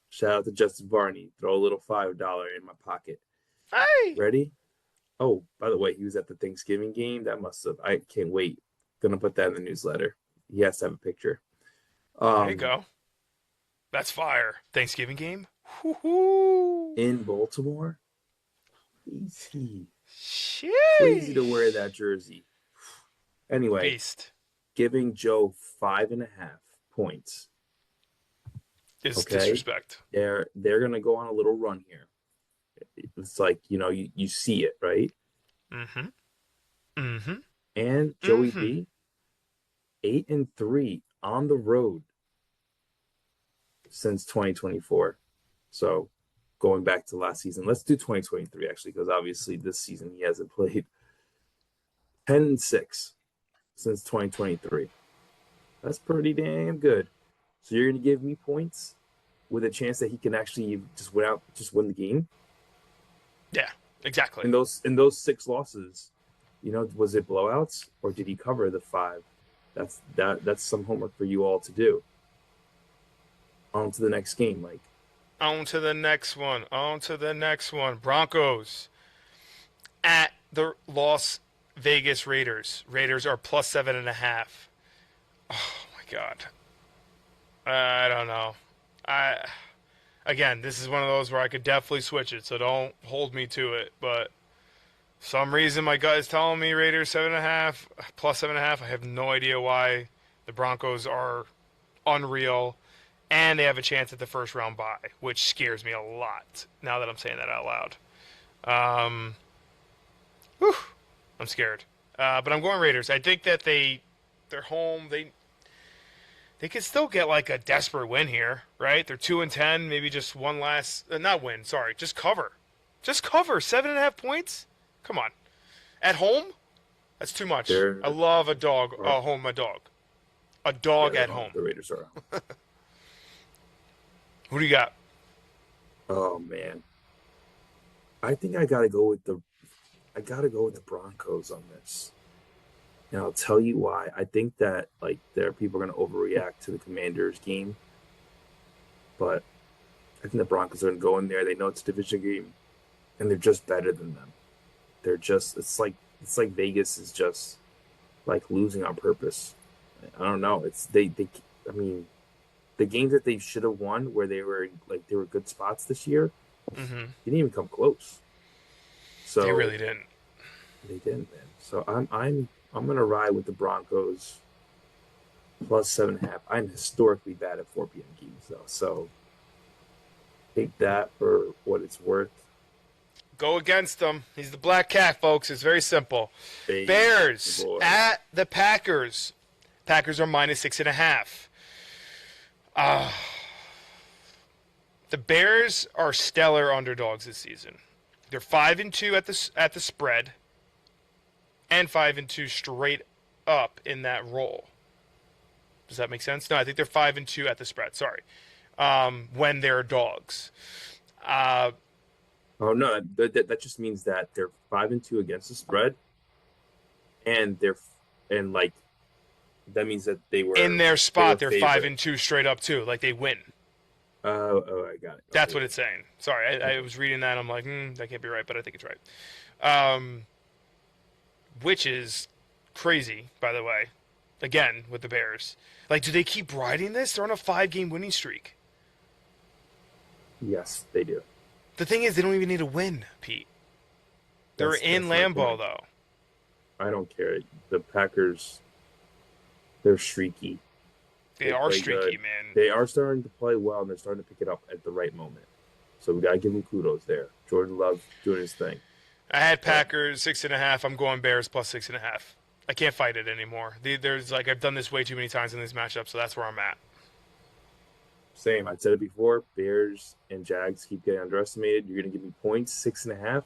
Shout out to Justin Varney. Throw a little $5 in my pocket. Hey. Ready? Oh, by the way, he was at the Thanksgiving game. That must have. I can't wait. Gonna put that in the newsletter. He has to have a picture. There you go. That's fire. Thanksgiving game? Woo-hoo. In Baltimore. Crazy. Sheesh. Crazy to wear that jersey. Anyway, Beast. giving Joe 5.5 points. It's Okay. disrespect. They're gonna go on a little run here. It's like, you see it, right? Mm-hmm. Mm-hmm. And Joey Mhm. B, 8-3 on the road since 2024. So going back to last season, let's do 2023 actually, because obviously this season he hasn't played. 10-6 since 2023. That's pretty damn good. So you're gonna give me points with a chance that he can actually just win the game. Yeah, exactly. In those 6 losses, was it blowouts or did he cover the 5? That's some homework for you all to do. On to the next game, Mike. On to the next one. Broncos at the Las Vegas Raiders. Raiders are +7.5. Oh my God. I don't know. again, this is one of those where I could definitely switch it, so don't hold me to it. But for some reason, my gut is telling me Raiders 7.5 plus 7.5. I have no idea why. The Broncos are unreal, and they have a chance at the first round bye, which scares me a lot. Now that I'm saying that out loud, I'm scared. But I'm going Raiders. I think that they're home. They could still get like a desperate win here, right? They're 2-10, maybe just one last not win. Sorry, just cover. Just cover 7.5 points. Come on, at home, that's too much. I love a dog. Home, a dog. A dog at home. The Raiders are out. Who do you got? Oh man, I think I gotta go with the Broncos on this. And I'll tell you why. I think that like there are people going to overreact to the Commanders game, but I think the Broncos are going to go in there. They know it's a division game, and they're just better than them. It's like Vegas is just like losing on purpose. I don't know. I mean, the games that they should have won where they were good spots this year, didn't even come close. So they really didn't. They didn't, man. So I'm gonna ride with the Broncos plus 7.5. I'm historically bad at 4 p.m. games though, so take that for what it's worth. Go against them. He's the Black Cat, folks. It's very simple. Bears at the Packers. Packers are minus 6.5. The Bears are stellar underdogs this season. They're 5-2 at the spread, and 5-2 straight up in that roll. Does that make sense? No, I think they're 5-2 at the spread. Sorry, when they're dogs. Oh no, that just means that they're 5-2 against the spread, and that means that they were in their spot. They're 5-2 straight up too, like they win. Oh, I got it. That's what it's saying. Sorry, I was reading that. I'm like, that can't be right, but I think it's right. Which is crazy, by the way. Again, with the Bears, like, do they keep riding this? They're on a 5-game winning streak. Yes, they do. The thing is, they don't even need to win, Pete. They're in Lambeau, though. I don't care. The Packers, they're streaky. They are streaky, good. Man. They are starting to play well, and they're starting to pick it up at the right moment. So we got to give them kudos there. Jordan Love doing his thing. I had Packers 6.5. I'm going Bears plus 6.5. I can't fight it anymore. There's I've done this way too many times in these matchups, so that's where I'm at. Same. I said it before. Bears and Jags keep getting underestimated. You're going to give me points, 6.5.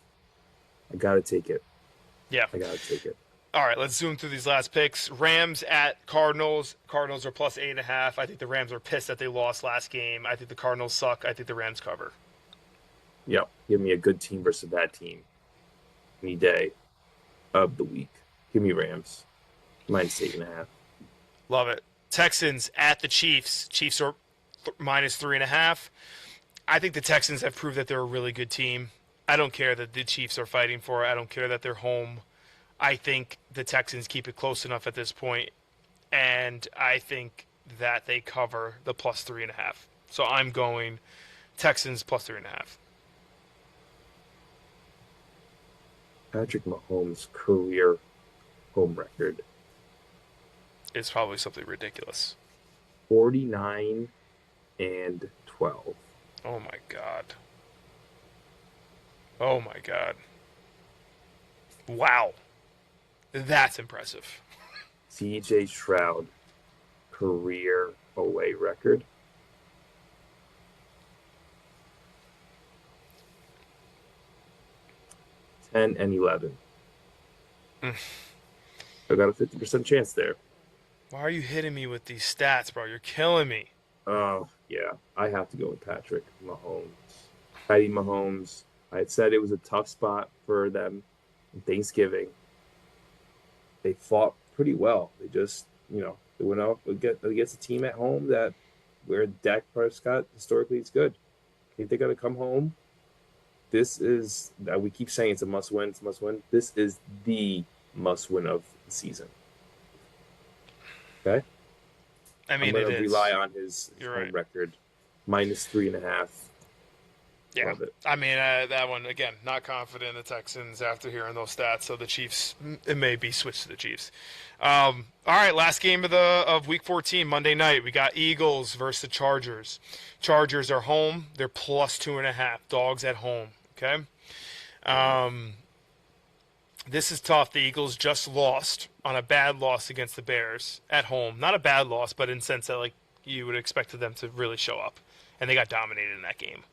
I got to take it. Yeah. I got to take it. All right, let's zoom through these last picks. Rams at Cardinals. Cardinals are plus 8.5. I think the Rams are pissed that they lost last game. I think the Cardinals suck. I think the Rams cover. Yep. Give me a good team versus a bad team. Any day of the week. Give me Rams. Minus 8.5. Love it. Texans at the Chiefs. Chiefs are minus 3.5. I think the Texans have proved that they're a really good team. I don't care that the Chiefs are fighting for it. I don't care that they're home. I think the Texans keep it close enough at this point, and I think that they cover the plus 3.5. So I'm going Texans plus 3.5. Patrick Mahomes' career home record. It's probably something ridiculous. 49-12. Oh my God. Oh my God. Wow. That's impressive. CJ Stroud career away record. 10-11. I got a 50% chance there. Why are you hitting me with these stats, bro? You're killing me. Oh, yeah. I have to go with Patrick Mahomes. Patty Mahomes. I had said it was a tough spot for them on Thanksgiving. They fought pretty well. They just, they went out against a team at home that where Dak Prescott historically is good. I think they're going to come home. This is, we keep saying it's a must-win. It's a must-win. This is the must-win of the season. Okay? I mean, I'm going to rely on his home record. Minus 3.5. Yeah, Love it. I mean, that one, again, not confident in the Texans after hearing those stats, so the Chiefs, it may be switched to the Chiefs. All right, last game of Week 14, Monday night. We got Eagles versus the Chargers. Chargers are home. They're plus 2.5. Dogs at home, okay? This is tough. The Eagles just lost on a bad loss against the Bears at home. Not a bad loss, but in the sense that, like, you would expect them to really show up, and they got dominated in that game.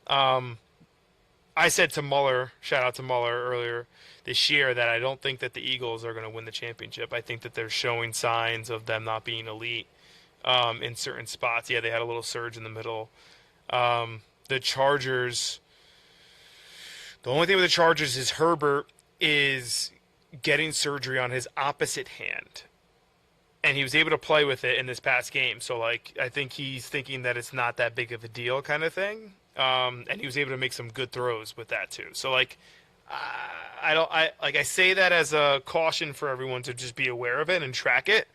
I said to Mueller, shout out to Mueller earlier this year, that I don't think that the Eagles are going to win the championship. I think that they're showing signs of them not being elite in certain spots. Yeah, they had a little surge in the middle. The Chargers, the only thing with the Chargers is Herbert is getting surgery on his opposite hand. And he was able to play with it in this past game. So, like, I think he's thinking that it's not that big of a deal kind of thing. And he was able to make some good throws with that too. So, like, I say that as a caution for everyone to just be aware of it and track it.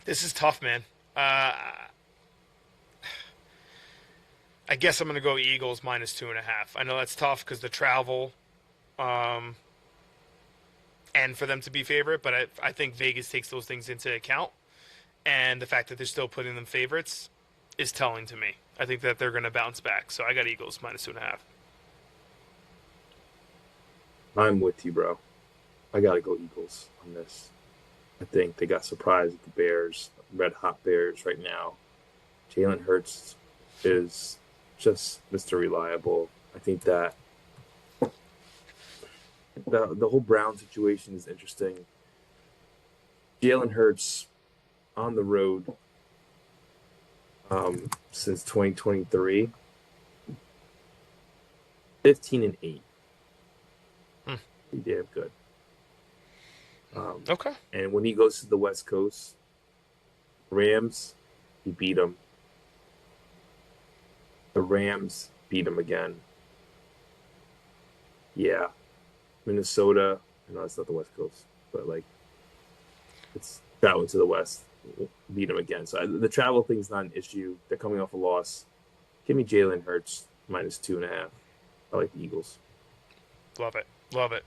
This is tough, man. I guess I'm going to go Eagles minus 2.5. I know that's tough because the travel, and for them to be favorite, but I think Vegas takes those things into account. And the fact that they're still putting them favorites is telling to me. I think that they're going to bounce back. So I got Eagles minus 2.5. I'm with you, bro. I got to go Eagles on this. I think they got surprised at the Bears, red hot Bears right now. Jalen Hurts is just Mr. Reliable. I think that the whole Brown situation is interesting. Jalen Hurts on the road since 2023, 15-8. Pretty damn good. Okay. And when he goes to the West Coast, Rams, he beat them. The Rams beat him again. Yeah. Minnesota, I know it's not the West Coast, but like it's traveling to the West, beat him again. So the travel thing's not an issue. They're coming off a loss. Give me Jalen Hurts minus 2.5. I like the Eagles. Love it. Love it.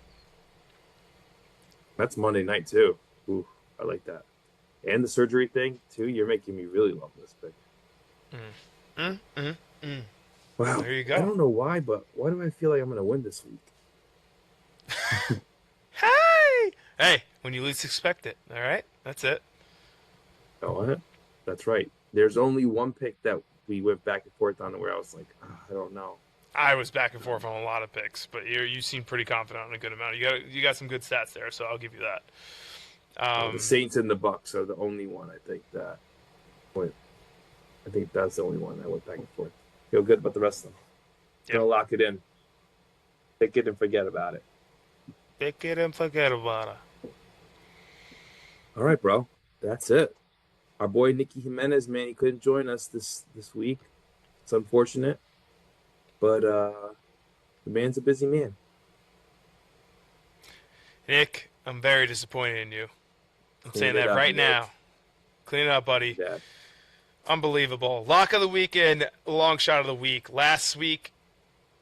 That's Monday night too. Ooh, I like that. And the surgery thing too. You're making me really love this pick. Wow. There you go. I don't know why, but why do I feel like I'm going to win this week? Hey, when you least expect it. All right, that's it. You know what? That's right. There's only one pick that we went back and forth on where I was like, I don't know. I was back and forth on a lot of picks, but you seem pretty confident on a good amount. You got some good stats there, so I'll give you that. The Saints and the Bucs are the only one I think that went. I think that's the only one that went back and forth. Feel good about the rest of them. Yep. Gonna lock it in. Pick it and forget about it. Pick it and forget about it. All right, bro. That's it. Our boy Nicky Jimenez, man, he couldn't join us this week. It's unfortunate, but the man's a busy man. Nick, I'm very disappointed in you. I'm Clean saying it that up, right Nick. now. Clean it up, buddy. Yeah. Unbelievable. Lock of the weekend, long shot of the week. Last week,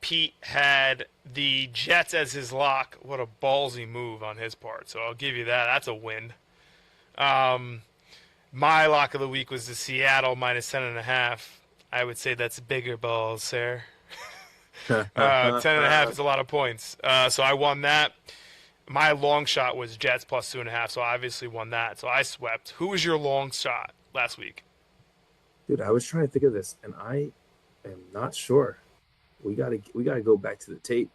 Pete had the Jets as his lock. What a ballsy move on his part. So I'll give you that. That's a win. My lock of the week was the Seattle minus 10.5. I would say that's bigger balls, sir. 10.5 is a lot of points. So I won that. My long shot was Jets plus 2.5, so I obviously won that. So I swept. Who was your long shot last week? Dude, I was trying to think of this, and I am not sure. We gotta go back to the tape.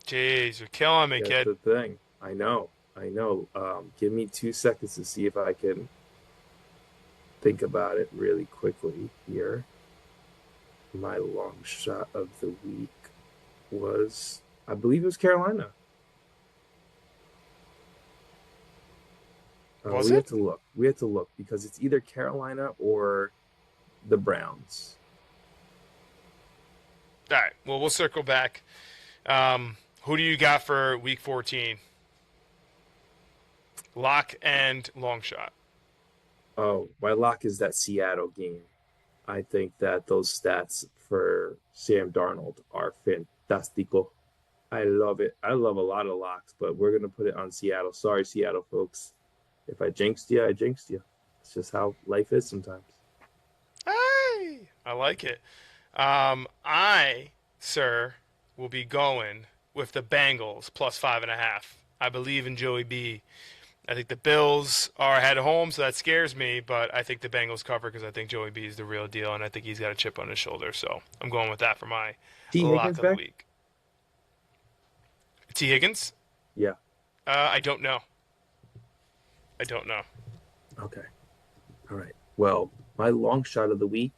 Jeez, you're killing me, That's kid. the thing. I know. Give me 2 seconds to see if I can think about it really quickly here. My long shot of the week was, I believe it was Carolina. Was we it? have to look. We have to look because it's either Carolina or the Browns. All right, well, we'll circle back. Who do you got for week 14? Lock and long shot. Oh, my lock is that Seattle game. I think that those stats for Sam Darnold are fantastico. I love it. I love a lot of locks, but we're going to put it on Seattle. Sorry, Seattle folks. If I jinxed you, I jinxed you. It's just how life is sometimes. Hey, I like it. I, sir, will be going with the Bengals plus 5.5. I believe in Joey B. I think the Bills are at home, so that scares me, but I think the Bengals cover because I think Joey B is the real deal, and I think he's got a chip on his shoulder, so I'm going with that for my lock of the week. T. Higgins? Yeah. I don't know. Okay. All right. Well, my long shot of the week,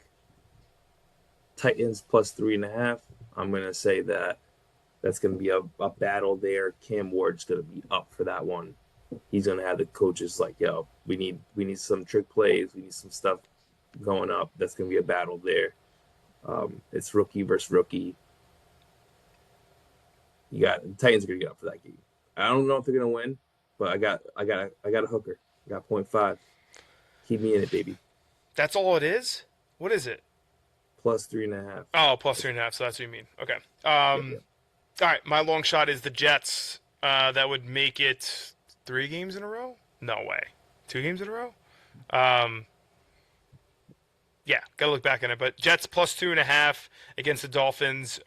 Titans plus 3.5. I'm going to say that's going to be a battle there. Cam Ward's going to be up for that one. He's going to have the coaches like, yo, we need some trick plays. We need some stuff going up. That's going to be a battle there. It's rookie versus rookie. The Titans are going to get up for that game. I don't know if they're going to win, but I got a hooker. I got 0.5. Keep me in it, baby. That's all it is? What is it? Plus 3.5. Oh, plus 3.5. So that's what you mean. Okay. Yeah. All right. My long shot is the Jets. That would make it 3 games in a row? No way. 2 games in a row? Yeah, got to look back on it. But Jets plus 2.5 against the Dolphins.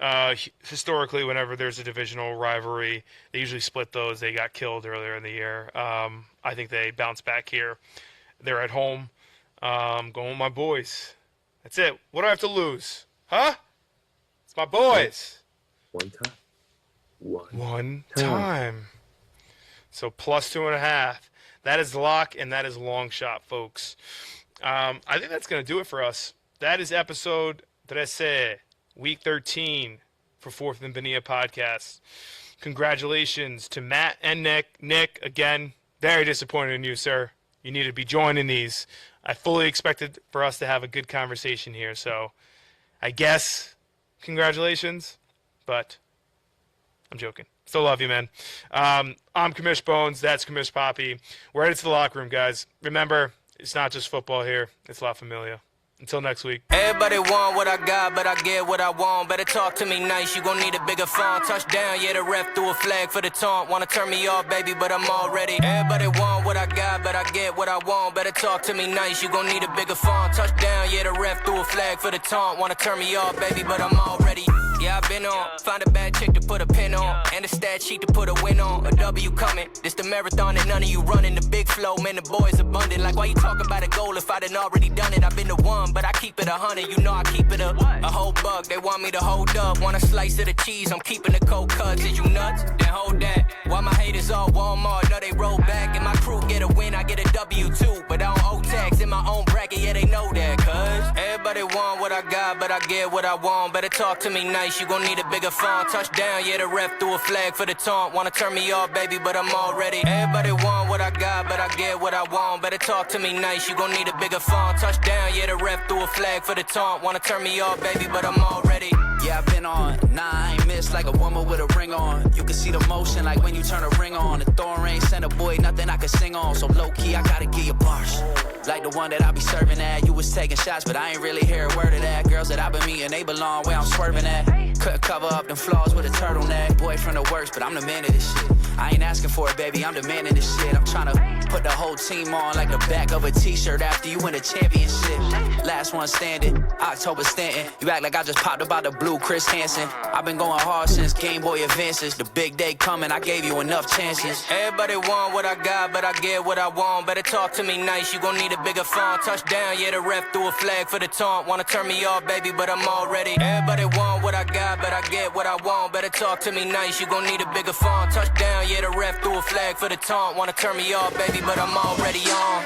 Historically, whenever there's a divisional rivalry, they usually split those. They got killed earlier in the year. I think they bounce back here. They're at home. Going with my boys. That's it. What do I have to lose? Huh? It's my boys. One time. One time. So plus 2.5. That is lock and that is long shot, folks. I think that's going to do it for us. That is episode Trece, week 13 for Forth Bonilla podcast. Congratulations to Matt and Nick. Nick, again, very disappointed in you, sir. You need to be joining these. I fully expected for us to have a good conversation here, so I guess congratulations, but I'm joking. Still love you, man. I'm Commish Bones. That's Commish Poppy. We're headed to the locker room, guys. Remember, it's not just football here. It's La Familia. Until next week. Everybody want what I got, but I get what I want. Better talk to me nice, you gon' need a bigger font. Touchdown, yeah, the ref threw a flag for the taunt. Wanna turn me off, baby, but I'm all ready. Everybody want what I got, but I get what I want. Better talk to me nice, you gon' need a bigger font. Touchdown, yeah, the ref threw a flag for the taunt. Wanna turn me off, baby, but I'm all ready. Yeah, I've been on. Find a bad chick to put a pin on. And a stat sheet to put a win on. A W coming. This the marathon and none of you running. The big flow, man, the boys abundant. Like, why you talking about a goal if I done already done it? I've been the one, but I keep it 100. You know I keep it a whole buck. They want me to hold up. Want a slice of the cheese, I'm keeping the cold cuts. Is you nuts? Then hold that. Why my haters all Walmart? No, they roll back. And my crew get a win, I get a W too. But I don't owe tax in my own bracket, yeah, they know that. Cause everybody want what I got, but I get what I want. Better talk to me nice. You gon' need a bigger font. Touchdown, yeah, the ref threw a flag for the taunt. Wanna turn me off, baby, but I'm all ready. Everybody want what I got, but I get what I want. Better talk to me nice, you gon' need a bigger font. Touchdown, yeah, the ref threw a flag for the taunt. Wanna turn me off, baby, but I'm all ready. Yeah, I've been on 9 miss like a woman with a ring on. You can see the motion like when you turn a ring on. The Thorb ain't sent a boy, nothing I can sing on. So low key, I gotta give you bars. Like the one that I be serving at. You was taking shots, but I ain't really hear a word of that. Girls that I been meeting, they belong where I'm swerving at. Couldn't cover up them flaws with a turtleneck. Boy from the worst, but I'm the man of this shit. I ain't asking for it, baby, I'm demanding this shit. I'm tryna put the whole team on like the back of a t-shirt after you win a championship. Last one standing, October Stanton. You act like I just popped up out the blue, Chris Hansen. I've been going hard since Game Boy advances. The big day coming, I gave you enough chances. Everybody want what I got, but I get what I want. Better talk to me nice, you gon' need a bigger font. Touchdown, yeah, the ref threw a flag for the taunt. Wanna turn me off, baby, but I'm all ready. Everybody want what I got, but I get what I want. Better talk to me nice, you gon' need a bigger font. Touchdown, yeah, the ref threw a flag for the taunt. Wanna turn me off, baby, but I'm already on.